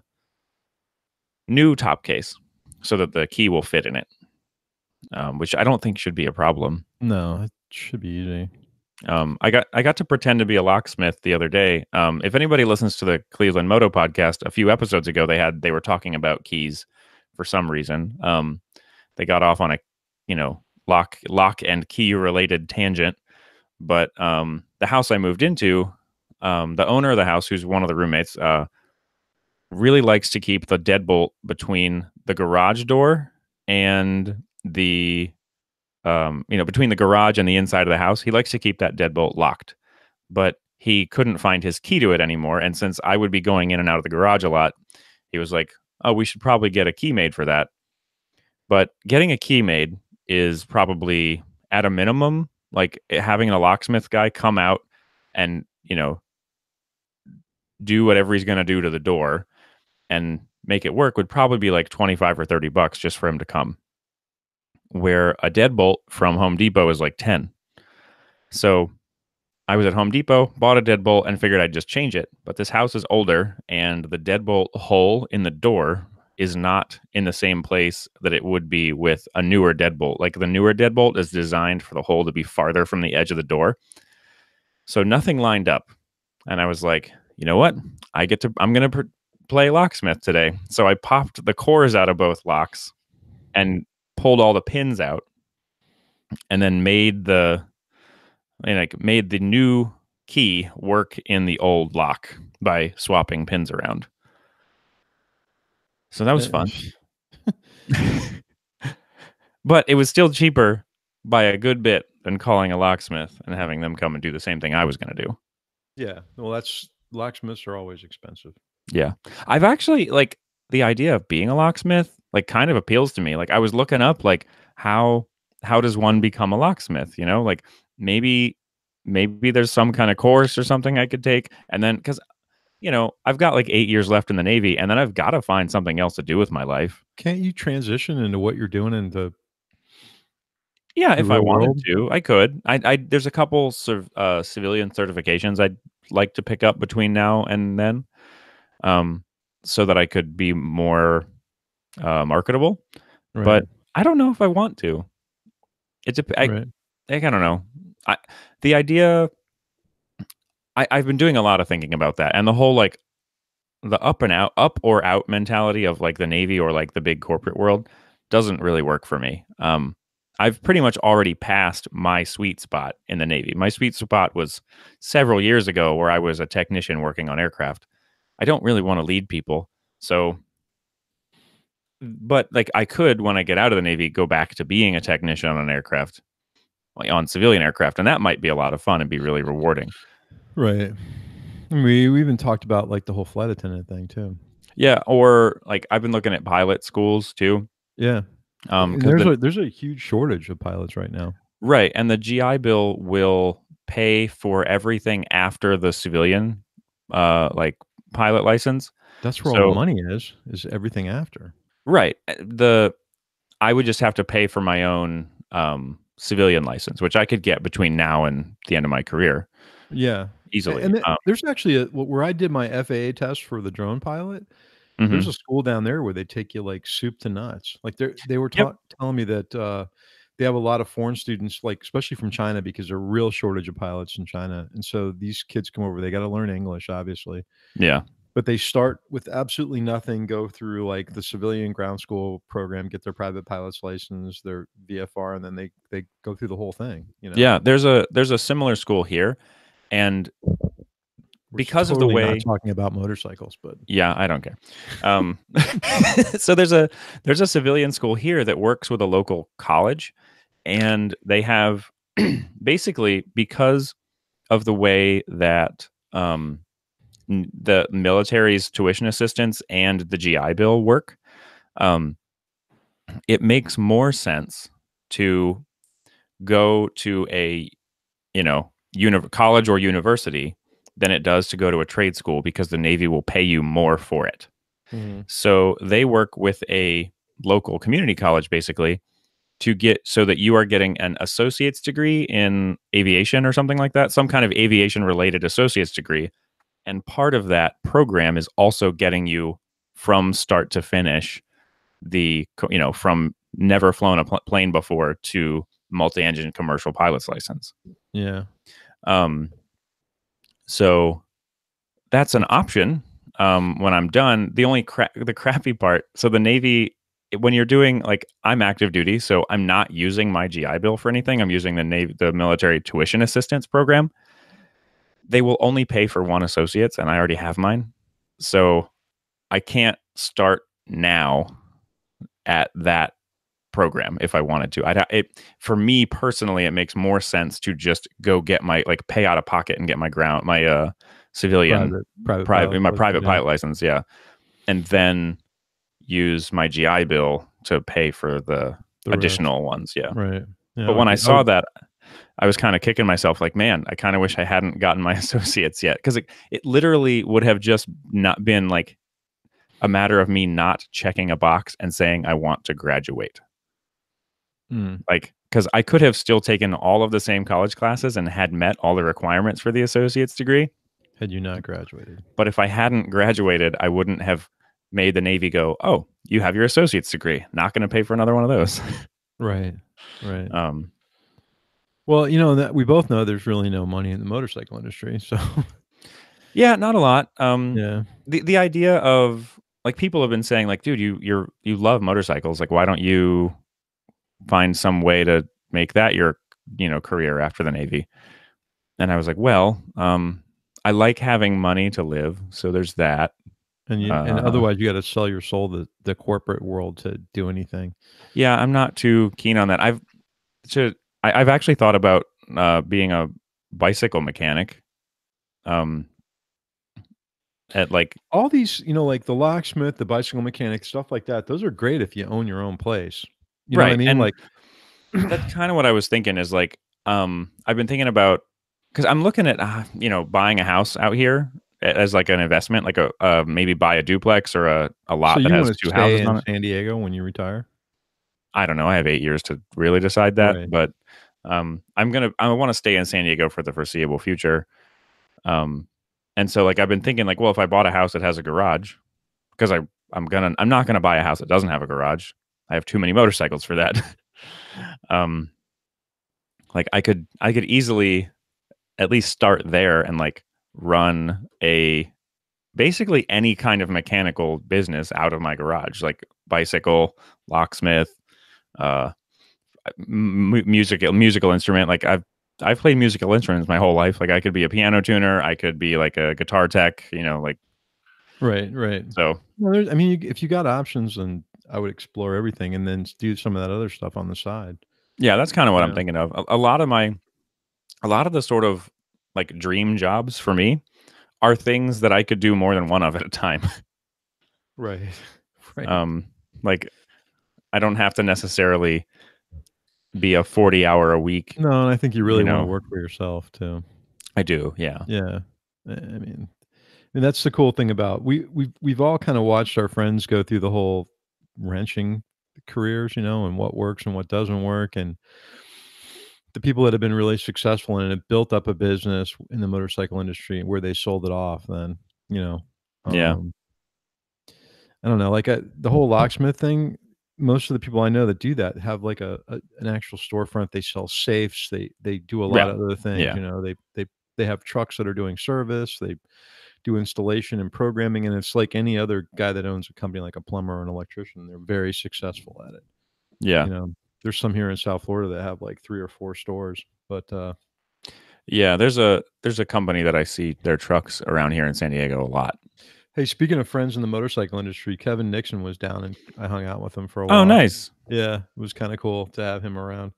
new top case so that the key will fit in it, which I don't think should be a problem.
No, it should be easy.
I got to pretend to be a locksmith the other day. If anybody listens to the Cleveland Moto podcast, a few episodes ago, they were talking about keys for some reason. They got off on a lock and key related tangent, but the house I moved into, the owner of the house, who's one of the roommates, really likes to keep the deadbolt between the garage door and the between the garage and the inside of the house. He likes to keep that deadbolt locked, but he couldn't find his key to it anymore. And since I would be going in and out of the garage a lot, he was like, oh, we should probably get a key made for that. But getting a key made is probably at a minimum, like having a locksmith guy come out and, do whatever he's going to do to the door and make it work would probably be like 25 or $30 just for him to come. Where a deadbolt from Home Depot is like 10. So I was at Home Depot, bought a deadbolt, and figured I'd just change it. But this house is older, and the deadbolt hole in the door is not in the same place that it would be with a newer deadbolt. Like the newer deadbolt is designed for the hole to be farther from the edge of the door. So nothing lined up. And I was like, you know what? I'm going to play locksmith today. So I popped the cores out of both locks and pulled all the pins out, and then made the new key work in the old lock by swapping pins around. So that was fun. But it was still cheaper by a good bit than calling a locksmith and having them come and do the same thing I was going to do.
Yeah. Well, locksmiths are always expensive.
Yeah. I've actually, like, the idea of being a locksmith like kind of appeals to me. Like I was looking up like how does one become a locksmith, you know? Like maybe there's some kind of course or something I could take, and then cuz you know, I've got like 8 years left in the Navy, and then I've got to find something else to do with my life.
Can't you transition into what you're doing in
Yeah,
the
if I
real
wanted
world?
to, I could. There's a couple civilian certifications I'd like to pick up between now and then, um, so that I could be more marketable.
Right,
But I don't know if I want to. It's a
right,
I don't know. I the idea. I've been doing a lot of thinking about that, and the whole like the up or out mentality of like the Navy or like the big corporate world doesn't really work for me. I've pretty much already passed my sweet spot in the Navy. My sweet spot was several years ago where I was a technician working on aircraft. I don't really want to lead people. So, but like I could, when I get out of the Navy, go back to being a technician on an aircraft, like on civilian aircraft. And that might be a lot of fun and be really rewarding.
right. We even talked about like the whole flight attendant thing too.
Yeah. Or like I've been looking at pilot schools too.
Yeah. And
Because
there's a huge shortage of pilots right now.
right, and the GI Bill will pay for everything after the civilian, like, pilot license.
That's where all the
So
money is everything after.
right, I would just have to pay for my own, civilian license, which I could get between now and the end of my career
Yeah.
easily.
And there's actually where I did my FAA test for the drone pilot, there's
Mhm.
a school down there where they take you like soup to nuts. Like they were
Yep.
telling me that they have a lot of foreign students, like especially from China, because there's a real shortage of pilots in China. And so these kids come over, they got to learn English, obviously.
Yeah.
But they start with absolutely nothing, go through like the civilian ground school program, get their private pilot's license, their VFR, and then they go through the whole thing, you know.
Yeah, there's a similar school here, and
We're
because of the
totally not
way
talking about motorcycles, but
yeah, I don't care. Um, so there's a civilian school here that works with a local college, and they have basically because of the way that the military's tuition assistance and the GI Bill work, um, it makes more sense to go to a college or university than it does to go to a trade school because the Navy will pay you more for it.
Mhm.
So they work with a local community college basically to get so that you are getting an associate's degree in aviation or something like that, some kind of aviation related associate's degree. And part of that program is also getting you from start to finish from never flown a plane before to multi-engine commercial pilot's license.
Yeah.
Um, so that's an option when I'm done. The crappy part. So the Navy, when you're doing like I'm active duty, so I'm not using my GI Bill for anything. I'm using the military tuition assistance program. They will only pay for one associate's, and I already have mine, so I can't start now at that program if I wanted to. For me personally, it makes more sense to just go get my pay out of pocket and get my civilian private
Yeah.
pilot license, yeah, and then use my GI Bill to pay for the
The rest.
additional ones, yeah.
Right. Yeah,
But when I saw that, I was kind of kicking myself like, man, I kind of wish I hadn't gotten my associates yet because it literally would have just not been like a matter of me not checking a box and saying I want to graduate.
Mm.
Like, because I could have still taken all of the same college classes and had met all the requirements for the associate's degree.
Had you not graduated.
But if I hadn't graduated, I wouldn't have made the Navy go, oh, you have your associate's degree. Not going to pay for another one of those.
Right. Right.
um,
Well, you know that we both know there's really no money in the motorcycle industry, so
yeah, not a lot.
yeah.
The idea of like people have been saying like, dude, you love motorcycles. Like, why don't you find some way to make that your career after the Navy? And I was like, well, I like having money to live, so there's that.
And otherwise you gotta sell your soul to the corporate world to do anything.
Yeah, I'm not too keen on that. I've actually thought about being a bicycle mechanic. at like
all these, like the locksmith, the bicycle mechanic, stuff like that. Those are great if you own your own place. You know what I
right,
mean?
and
Like,
that's kinda what I was thinking is, like, I've been thinking about because 'cause I'm looking at, buying a house out here as, like, an investment, like, maybe buy a duplex or a
so
lot that
you
has
want to
2
stay
houses
in
on it.
San Diego when you retire?
I don't know, I have 8 years to really decide that,
Right.
but, I wanna stay in San Diego for the foreseeable future, um, and so, like, I've been thinking, like, well, if I bought a house that has a garage, because I'm not gonna buy a house that doesn't have a garage. I have too many motorcycles for that. Um, like, I could easily at least start there and, like, run a basically any kind of mechanical business out of my garage, like bicycle, locksmith, uh, musical instrument. Like I've played musical instruments my whole life. Like I could be a piano tuner, I could be like a guitar tech, like
Right, right.
so.
Well, I mean, if you got options, then I would explore everything and then do some of that other stuff on the side.
Yeah, that's kind of what I'm
Yeah.
thinking of. A lot of the sort of like dream jobs for me are things that I could do more than one of at a time.
Right. Right.
um, like I don't have to necessarily be a 40-hour a week,
No, and I think you
you
really wanna
know.
work for yourself too.
I do, yeah.
Yeah. I mean, and that's the cool thing about we've all kinda watched our friends go through the whole wrenching careers, and what works and what doesn't work, and the people that have been really successful and have built up a business in the motorcycle industry where they sold it off then, you know,
Yeah.
um, I don't know, like, the whole locksmith thing, most of the people I know that do that have, like, an actual storefront, they sell safes, they do a lot
Yeah.
of other things,
Yeah.
they have trucks that are doing service, they do installation and programming, and it's like any other guy that owns a company like a plumber or an electrician, they're very successful at it,
Yeah.
you know? There's some here in South Florida that have, like, 3 or 4 stores, but,
Yeah, there's a company that I see their trucks around here in San Diego a lot.
hey, speaking of friends in the motorcycle industry, Kevin Nixon was down and I hung out with him for a
Oh,
while.
nice.
Yeah, it was kinda cool to have him around,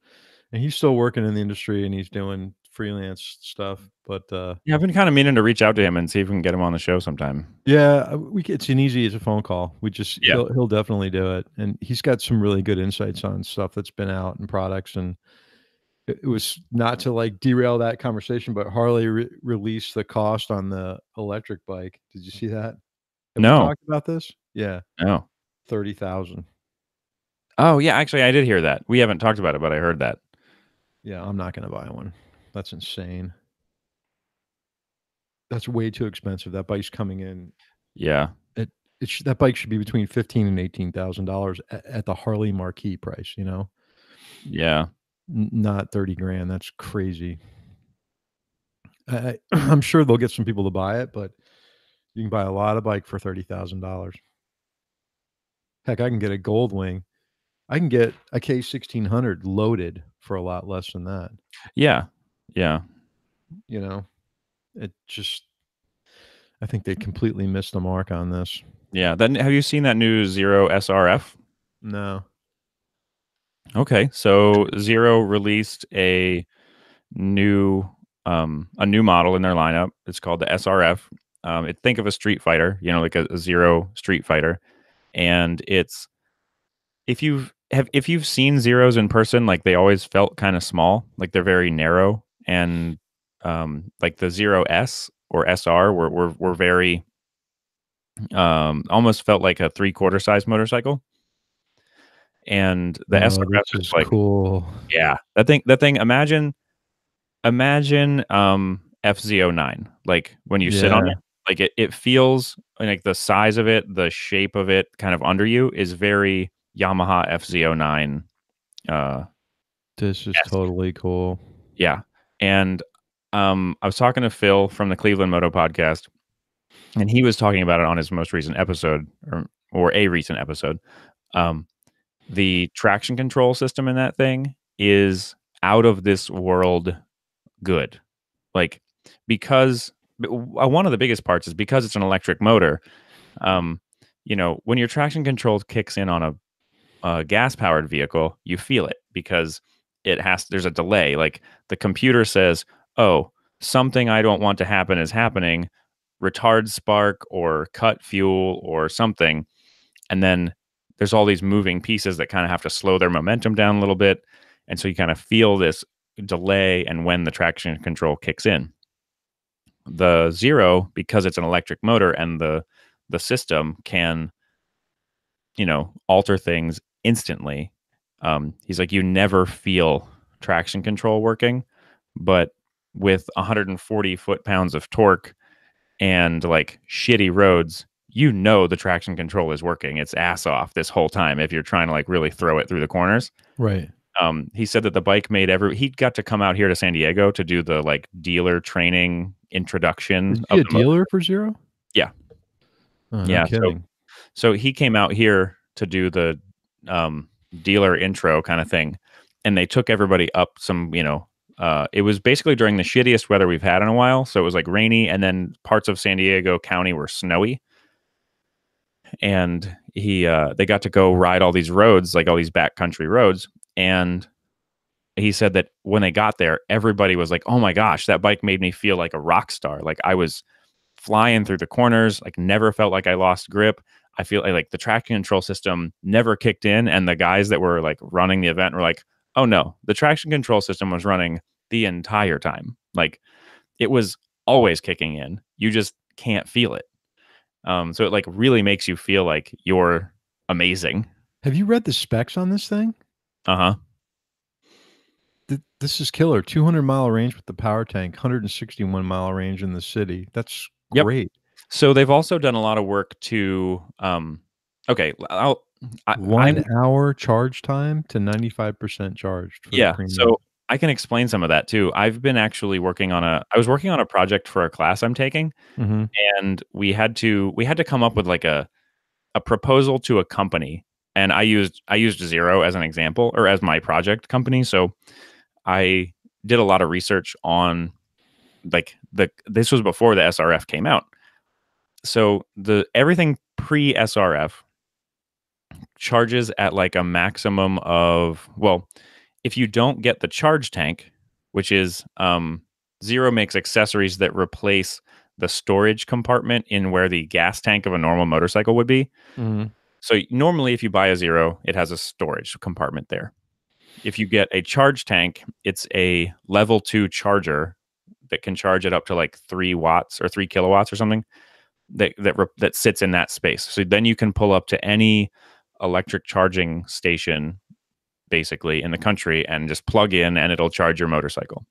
and he's still working in the industry and he's doing freelance stuff, but,
Yeah, I've been kinda meaning to reach out to him and see if we can get him on the show sometime.
yeah, we it's an easy as a phone call. We just
Yeah.
he'll definitely do it, and he's got some really good insights on stuff that's been out and products, and it was not to, like, derail that conversation, but Harley released the cost on the electric bike. Did you see that? Have we
No.
talked about this? Yeah,
No.
30,000.
Oh, yeah, actually, I did hear that. We haven't talked about it, but I heard that.
Yeah, I'm not gonna buy one. That's insane. That's way too expensive. That bike's coming in
Yeah.
at that bike should be between 15 and $18,000 at the Harley Marquis price,
Yeah.
Not 30 grand. That's crazy. I'm sure they'll get some people to buy it, but you can buy a lot of bike for $30,000. Heck, I can get a Gold Wing. I can get a K1600 loaded for a lot less than that.
Yeah. Yeah.
You know, it just, I think they completely missed the mark on this.
Yeah. Then have you seen that new Zero SRF?
No.
Okay. So Zero released new a new model in their lineup. It's called the SRF. Think of a Street Fighter, like a Zero Street Fighter, and it's if you've seen Zeros in person, like they always felt kind of small, like they're very narrow, and like the Zero S or SR were very almost felt like a 3/4 size motorcycle, and the
Oh,
SRF
this
is
is
like,
cool.
yeah, that thing. Imagine FZ09, like when you sit on
Yeah.
it, like it feels like the size of it, the shape of it, kind of under you is very Yamaha FZ09. Uh,
This is
esque.
totally cool.
Yeah. And I was talking to Phil from the Cleveland Moto podcast, and he was talking about it on his most recent episode, or a recent episode. Um, the traction control system in that thing is out of this world good. Like, because one of the biggest parts is because it's an electric motor. Um, when your traction control kicks in on a gas powered vehicle, you feel it because there's a delay. Like the computer says, oh, something I don't want to happen is happening. retard spark or cut fuel or something. And then there's all these moving pieces that kind of have to slow their momentum down a little bit. And so you kind of feel this delay and when the traction control kicks in. The Zero, because it's an electric motor and the system can, alter things instantly. He's like, you never feel traction control working, but with 140 foot-pounds of torque and like shitty roads, the traction control is working. It's ass off this whole time if you're trying to like really throw it through the corners.
Right.
He said that the bike made he got to come out here to San Diego to do the like dealer training introduction.
Is he a dealer for Zero?
Yeah.
Oh, no kidding.
So he came out here to do the dealer intro kind of thing, and they took everybody up some, it was basically during the shittiest weather we've had in a while. So it was like rainy, and then parts of San Diego County were snowy. And they got to go ride all these roads, like all these backcountry roads. And he said that when they got there, everybody was like, oh my gosh, that bike made me feel like a rock star. Like I was flying through the corners, like never felt like I lost grip. I feel like the traction control system never kicked in. And the guys that were like running the event were like, oh no, the traction control system was running the entire time. Like it was always kicking in. You just can't feel it. So it like really makes you feel like you're amazing.
Have you read the specs on this thing?
Uh-huh.
This is killer. 200-mile range with the power tank, 161-mile range in the city. That's great.
Yep. So they've also done a lot of work to,
1 hour charge time to 95% charged.
Yeah. So I can explain some of that too. I've been actually I was working on a project for a class I'm taking, and we had to come up with like a proposal to a company. And I used Zero as an example, or as my project company. So I did a lot of research on like this was before the SRF came out. So everything pre SRF charges at like a maximum of, well, if you don't get the charge tank, which is Zero makes accessories that replace the storage compartment in where the gas tank of a normal motorcycle would be. So normally if you buy a Zero, it has a storage compartment there. If you get a charge tank, it's a level 2 charger that can charge it up to like 3 watts or 3 kilowatts or something that sits in that space. So then you can pull up to any electric charging station basically in the country and just plug in and it'll charge your motorcycle.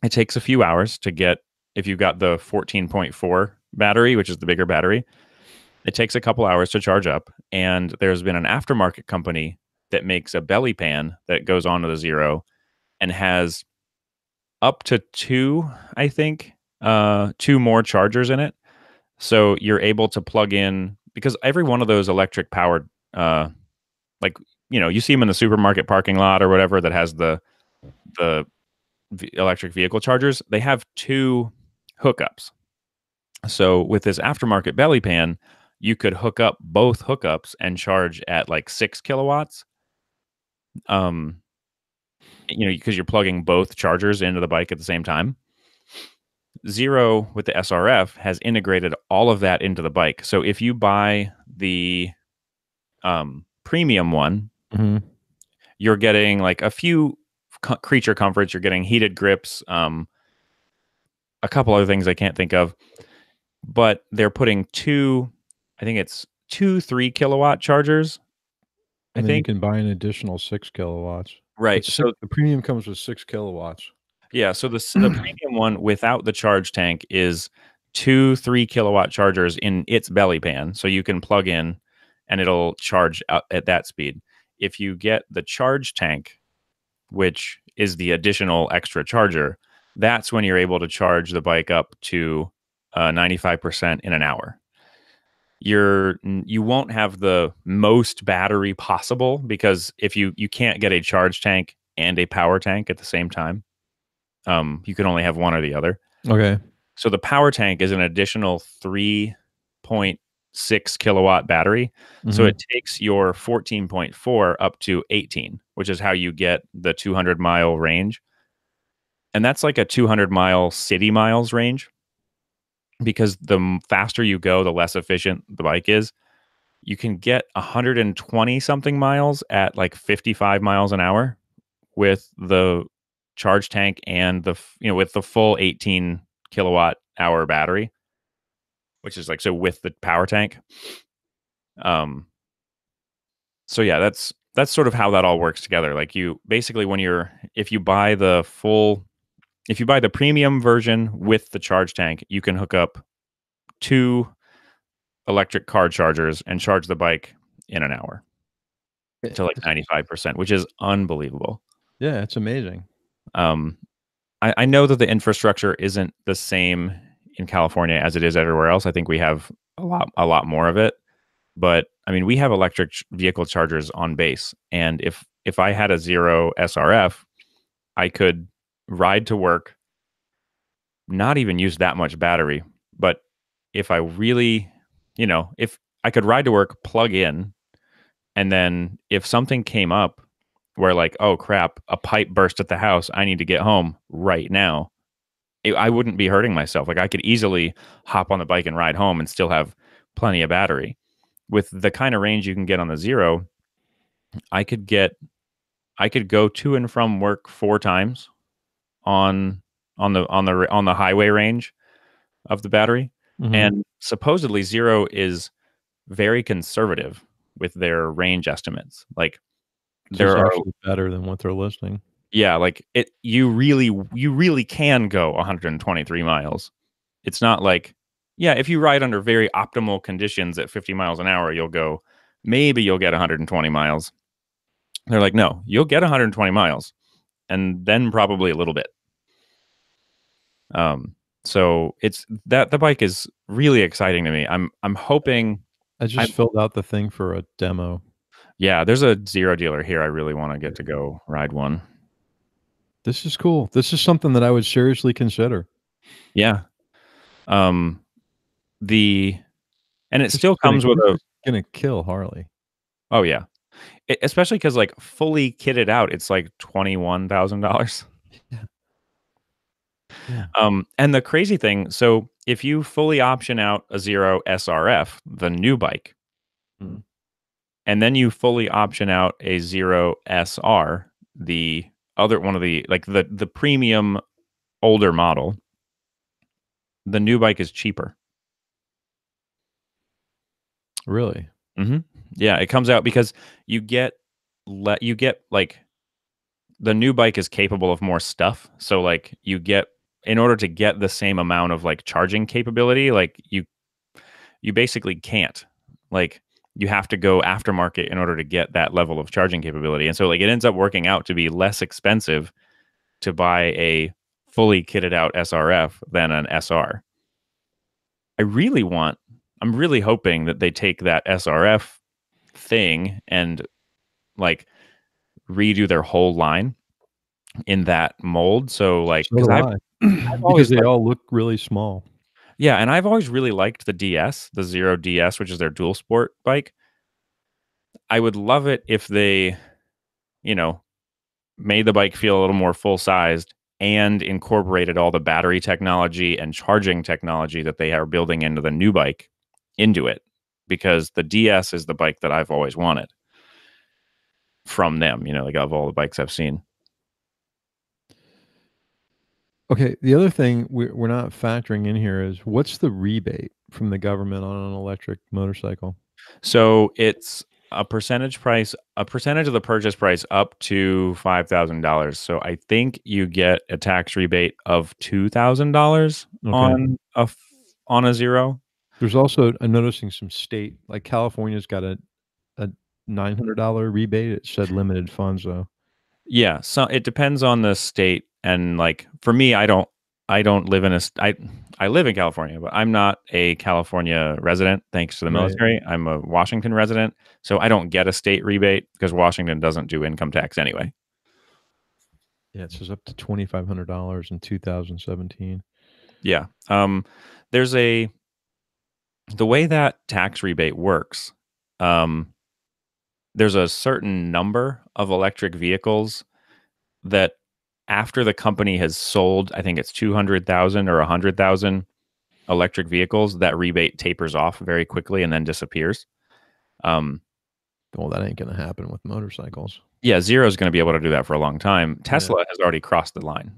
It takes a few hours to get, if you've got the 14.4 battery, which is the bigger battery, it takes a couple hours to charge up. And there's been an aftermarket company that makes a belly pan that goes onto the Zero and has up to 2 more chargers in it. So you're able to plug in, because every one of those electric powered, you see them in the supermarket parking lot or whatever that has the electric vehicle chargers. They have 2 hookups. So with this aftermarket belly pan, you could hook up both hookups and charge at like 6 kilowatts. Because you're plugging both chargers into the bike at the same time. Zero with the SRF has integrated all of that into the bike. So if you buy the premium one, you're getting like a few creature comforts. You're getting heated grips, a couple other things I can't think of. But they're putting 2 3 kilowatt chargers.
And then you can buy an additional 6 kilowatts.
Right.
So the premium comes with 6 kilowatts.
Yeah. So the premium one without the charge tank is 2 3 kilowatt chargers in its belly pan. So you can plug in and it'll charge at that speed. If you get the charge tank, which is the additional extra charger, that's when you're able to charge the bike up to 95% in an hour. You won't have the most battery possible, because if you can't get a charge tank and a power tank at the same time, you can only have one or the other.
Okay.
So the power tank is an additional 3.6 kilowatt battery. So it takes your 14.4 up to 18, which is how you get the 200-mile range. And that's like a 200-mile city miles range. because the faster you go, the less efficient the bike is. You can get 120 something miles at like 55 miles an hour with the charge tank and with the full 18 kilowatt hour battery, which is like, so with the power tank. So yeah, that's sort of how that all works together. Like, you basically, if you buy the premium version with the charge tank, you can hook up 2 electric car chargers and charge the bike in an hour to like 95%, which is unbelievable.
Yeah, it's amazing.
I know that the infrastructure isn't the same in California as it is everywhere else. I think we have a lot more of it. But I mean, we have electric vehicle chargers on base, and if I had a Zero SRF, I could ride to work, not even use that much battery. But if I really, if I could ride to work, plug in, and then if something came up where like, oh crap, a pipe burst at the house, I need to get home right now, I wouldn't be hurting myself. Like, I could easily hop on the bike and ride home and still have plenty of battery. With the kind of range you can get on the Zero, I could go to and from work 4 times on the highway range of the battery. Mm-hmm. And supposedly Zero is very conservative with their range estimates. Like,
they're actually better than what they're listing.
Yeah, like you really can go 123 miles. It's not like, yeah, if you ride under very optimal conditions at 50 miles an hour, you'll get 120 miles. They're like, no, you'll get 120 miles, and then probably a little bit. So it's that the bike is really exciting to me. I'm hoping.
I just filled out the thing for a demo.
Yeah, there's a Zero dealer here. I really want to get to go ride one.
This is cool. This is something that I would seriously consider.
Yeah. And it still comes with
gonna kill Harley.
Oh yeah. Especially because like fully kitted out, it's like $21,000.
Yeah.
And the crazy thing, so if you fully option out a Zero SRF, the new bike, and then you fully option out a Zero SR, the other one of the like the premium older model, the new bike is cheaper.
Really?
Mm-hmm. Yeah, it comes out because you get like, the new bike is capable of more stuff. So like, in order to get the same amount of like charging capability, like you basically can't. Like, you have to go aftermarket in order to get that level of charging capability. And so like, it ends up working out to be less expensive to buy a fully kitted out SRF than an SR. I'm really hoping that they take that SRF thing and like redo their whole line in that mold. So like,
because they all look really small.
Yeah, and I've always really liked the DS, the Zero DS, which is their dual sport bike. I would love it if they, made the bike feel a little more full-sized and incorporated all the battery technology and charging technology that they are building into the new bike into it, because the DS is the bike that I've always wanted from them, like of all the bikes I've seen.
Okay, the other thing we're not factoring in here is, what's the rebate from the government on an electric motorcycle?
So it's a percentage of the purchase price up to $5,000. So I think you get a tax rebate of $2,000 on a Zero.
There's also, I'm noticing some state, like California's got a $900 rebate. It said limited funds though.
Yeah, so it depends on the state, and like for me, I don't live in I live in California, but I'm not a California resident thanks to the military. Right. I'm a Washington resident, so I don't get a state rebate because Washington doesn't do income tax anyway.
Yeah, it says up to $2,500 in 2017.
Yeah. There's the way that tax rebate works, there's a certain number of electric vehicles that after the company has sold, I think it's 200,000 or 100,000 electric vehicles, that rebate tapers off very quickly and then disappears.
Well, that ain't going to happen with motorcycles.
Yeah, Zero is going to be able to do that for a long time. Tesla has already crossed the line.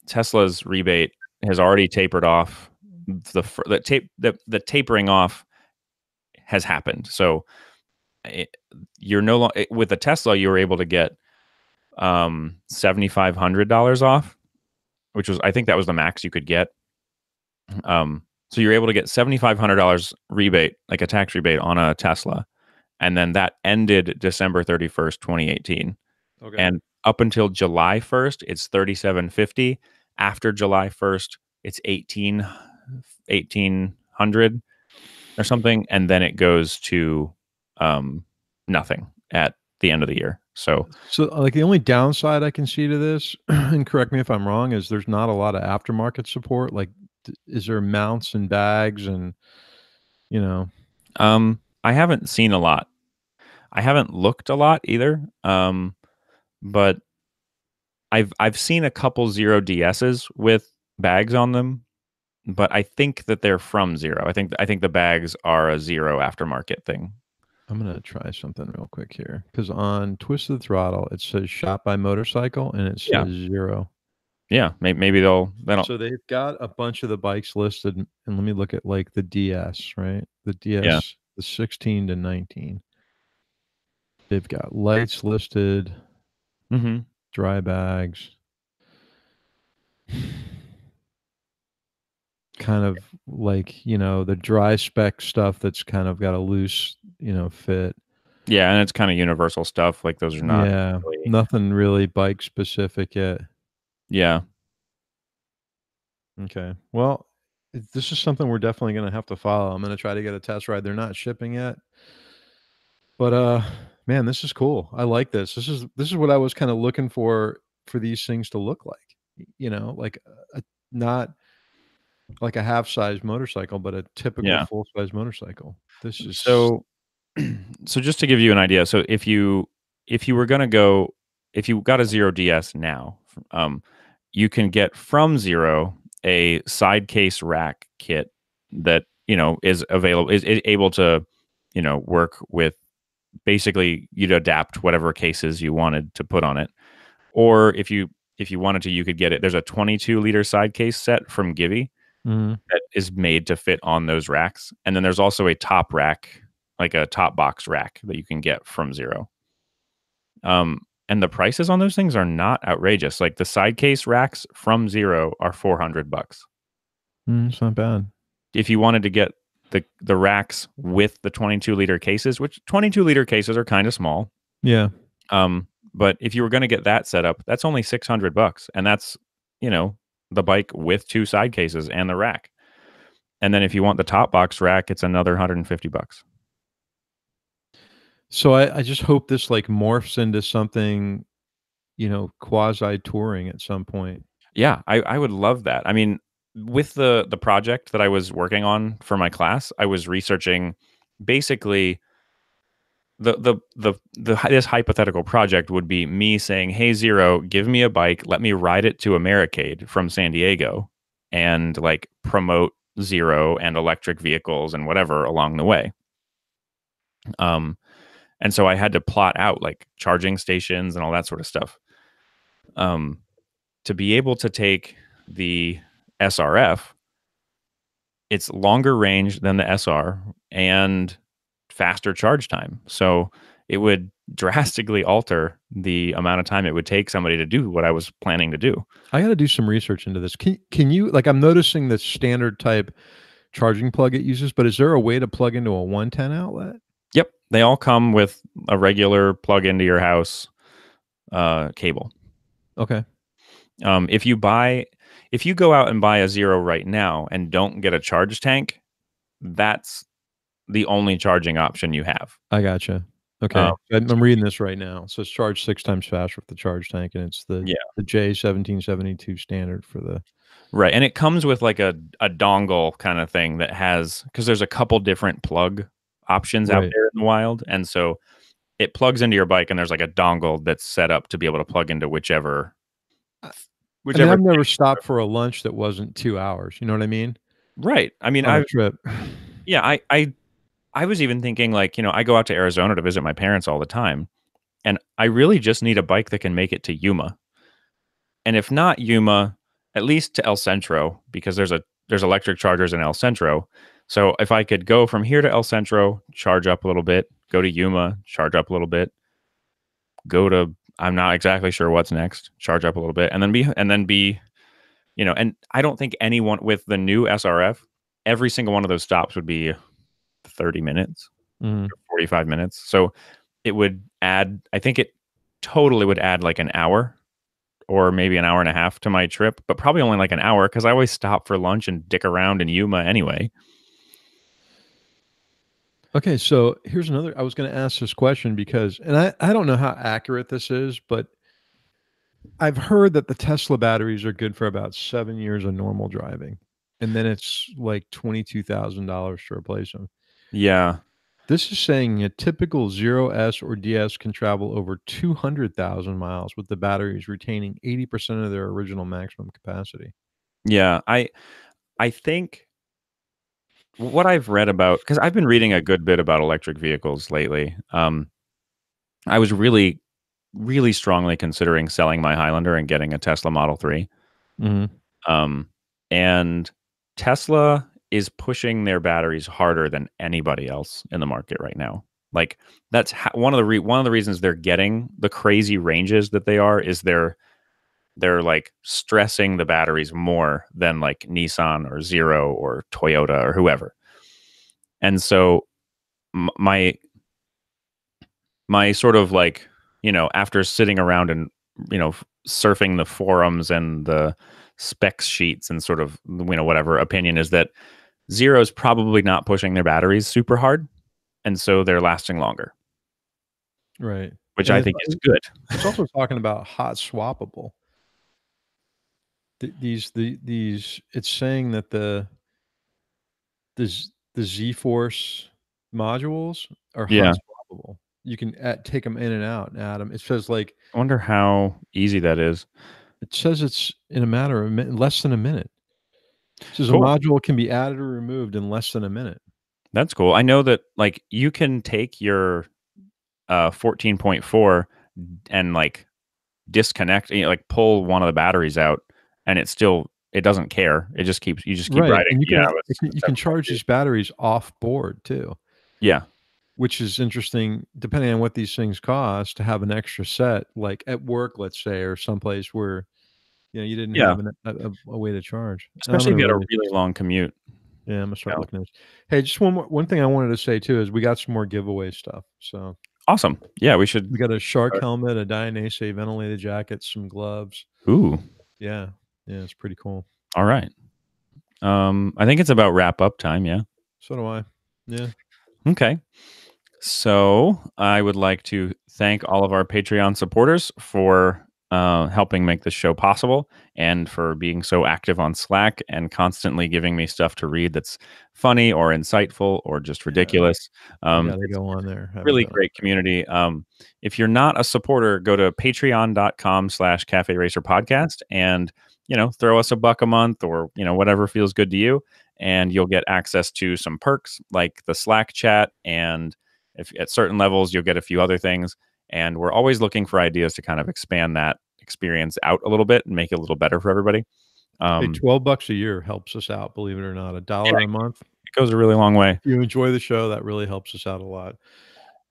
Tesla's rebate has already tapered off. The tapering off has happened. So you're no longer with the Tesla. You were able to get $7,500 off, which was, I think that was the max you could get. So you're able to get $7,500 rebate, like a tax rebate on a Tesla. And then that ended December 31st, 2018. Okay. And up until July 1st, it's $3,750. After July 1st, it's $1,800 or something. And then it goes to nothing at the end of the year. So
like the only downside I can see to this, and correct me if I'm wrong, is there's not a lot of aftermarket support. Like, is there mounts and bags and, you know?
I haven't seen a lot. I haven't looked a lot either. But I've seen a couple Zero DSs with bags on them, but I think that they're from Zero. I think the bags are a Zero aftermarket thing.
I'm gonna try something real quick here, because on Twisted Throttle it says Shop by Motorcycle and it says Zero.
Yeah, maybe they'll.
So they've got a bunch of the bikes listed, and let me look at like the DS, right? The DS, the 16 to 19. They've got lights listed, dry bags, kind of like, the dry spec stuff that's kind of got a loose, fit.
Yeah, and it's kind of universal stuff. Like those are not.
Yeah, nothing really bike specific yet.
Yeah.
Okay. Well, this is something we're definitely going to have to follow. I'm going to try to get a test ride. They're not shipping yet. But man, this is cool. I like this. This is what I was kind of looking for these things to look like. Like not like a half-size motorcycle, but a typical full-size motorcycle. This is
so just to give you an idea. So if you were going to go, if you got a Zero DS now, you can get from Zero a side case rack kit that, is available, is able to, work with, basically you'd adapt whatever cases you wanted to put on it. Or if you wanted to, you could get it. There's a 22-liter side case set from Givi that is made to fit on those racks. And then there's also a top rack, like a top box rack that you can get from Zero. And the prices on those things are not outrageous. Like the side case racks from Zero are $400.
It's not bad.
If you wanted to get the racks with the 22-liter cases, which 22-liter cases are kind of small.
Yeah.
But if you were going to get that set up, that's only $600, and that's, the bike with two side cases and the rack. And then if you want the top box rack, it's another $150.
So I just hope this like morphs into something, quasi touring at some point.
Yeah, I would love that. I mean, with the project that I was working on for my class, I was researching basically this hypothetical project would be me saying, "Hey Zero, give me a bike, let me ride it to Americade from San Diego and like promote Zero and electric vehicles and whatever along the way." And so I had to plot out like charging stations and all that sort of stuff. To be able to take the SRF, it's longer range than the SR and faster charge time. So it would drastically alter the amount of time it would take somebody to do what I was planning to do.
I got to do some research into this. Can you, like, I'm noticing the standard type charging plug it uses, but is there a way to plug into a 110 outlet?
Yep. They all come with a regular plug into your house cable.
Okay.
If you go out and buy a Zero right now and don't get a charge tank, that's the only charging option you have.
I gotcha. Okay. I'm reading this right now. So it's charged 6 times faster with the charge tank, and it's the J1772 standard for the...
Right. And it comes with like a dongle kind of thing that has, because there's a couple different plug options out there in the wild. And so it plugs into your bike, and there's like a dongle that's set up to be able to plug into whichever.
I mean, I've never stopped for a lunch that wasn't 2 hours. You know what I mean?
Right. I mean,
on a trip.
Yeah, I was even thinking, like, I go out to Arizona to visit my parents all the time, and I really just need a bike that can make it to Yuma. And if not Yuma, at least to El Centro, because there's electric chargers in El Centro. So if I could go from here to El Centro, charge up a little bit, go to Yuma, charge up a little bit, go to I'm not exactly sure what's next, charge up a little bit, and then be, and I don't think anyone with the new SRF, every single one of those stops would be 30 minutes, 45 minutes. So it would add, I think it totally would add like an hour or maybe an hour and a half to my trip, but probably only like an hour because I always stop for lunch and dick around in Yuma anyway.
Okay, so here's another. I was going to ask this question because, and I don't know how accurate this is, but I've heard that the Tesla batteries are good for about 7 years of normal driving, and then it's like $22,000 to replace them.
Yeah.
This is saying a typical Zero S or DS can travel over 200,000 miles with the batteries retaining 80% of their original maximum capacity.
Yeah, I think what I've read about, because I've been reading a good bit about electric vehicles lately. I was really, really strongly considering selling my Highlander and getting a Tesla Model 3. And Tesla is pushing their batteries harder than anybody else in the market right now. Like that's one of the reasons they're getting the crazy ranges that they are is they're like stressing the batteries more than like Nissan or Zero or Toyota or whoever. And so my sort of like, after sitting around and, surfing the forums and the specs sheets and sort of, whatever opinion is that Zero's probably not pushing their batteries super hard. And so they're lasting longer.
Right.
Which I think is good.
It's also talking about hot swappable. These it's saying that the Z-Force modules are hot swappable. You can take them in and out and add them. It says like,
I wonder how easy that is.
It says it's in a matter of less than a minute. It says cool. A module can be added or removed in less than a minute.
That's cool. I know that like you can take your 14.4 and like disconnect, like pull one of the batteries out, and it doesn't care. It just keeps keep
right.
riding.
And you can charge these batteries off board too.
Yeah.
Which is interesting, depending on what these things cost, to have an extra set, like at work, let's say, or someplace where you didn't have a way to charge.
Especially if you had a really long commute.
Yeah, I'm gonna start looking at this. Hey, just one thing I wanted to say too is we got some more giveaway stuff. So
awesome. Yeah, we should.
We got a shark helmet, a Dainese ventilated jacket, some gloves.
Ooh.
Yeah, it's pretty cool.
All right. I think it's about wrap up time. Yeah.
So do I. Yeah.
Okay. So I would like to thank all of our Patreon supporters for helping make this show possible and for being so active on Slack and constantly giving me stuff to read that's funny or insightful or just ridiculous.
It's go on there.
Really great community. If you're not a supporter, go to patreon.com/Cafe Racer Podcast and, throw us $1 a month or, whatever feels good to you. And you'll get access to some perks like the Slack chat. And if at certain levels, you'll get a few other things. And we're always looking for ideas to kind of expand that experience out a little bit and make it a little better for everybody.
Hey, $12 a year helps us out, believe it or not. $1 a month.
It goes a really long way.
If you enjoy the show, that really helps us out a lot.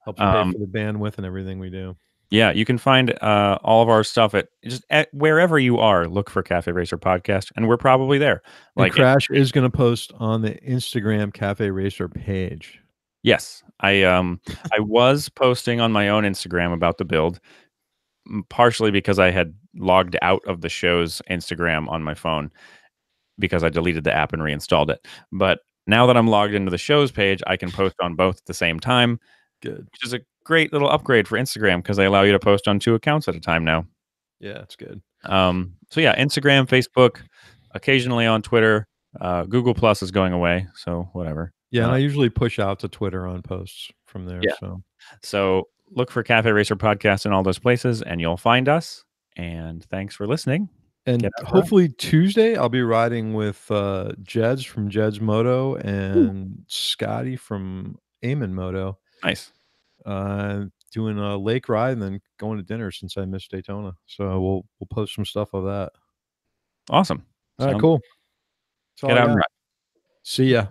Helps pay for the bandwidth and everything we do.
Yeah, you can find all of our stuff at wherever you are. Look for Cafe Racer Podcast, and we're probably there.
Like Crash is going to post on the Instagram Cafe Racer page.
Yes, I was posting on my own Instagram about the build, partially because I had logged out of the show's Instagram on my phone because I deleted the app and reinstalled it. But now that I'm logged into the show's page, I can post on both at the same time.
Good.
Which is a great little upgrade for Instagram because they allow you to post on 2 accounts at a time now.
Yeah, it's good.
So yeah, Instagram, Facebook, occasionally on Twitter. Google Plus is going away, so whatever.
Yeah, and I usually push out to Twitter on posts from there.
Yeah. So look for Cafe Racer Podcast in all those places, and you'll find us. And thanks for listening.
And hopefully Tuesday, I'll be riding with, Jeds from Jed's Moto and Scotty from Eamon Moto.
Nice.
Doing a lake ride and then going to dinner since I missed Daytona. So we'll post some stuff of that.
Awesome.
All right, cool.
Get out and ride.
See ya.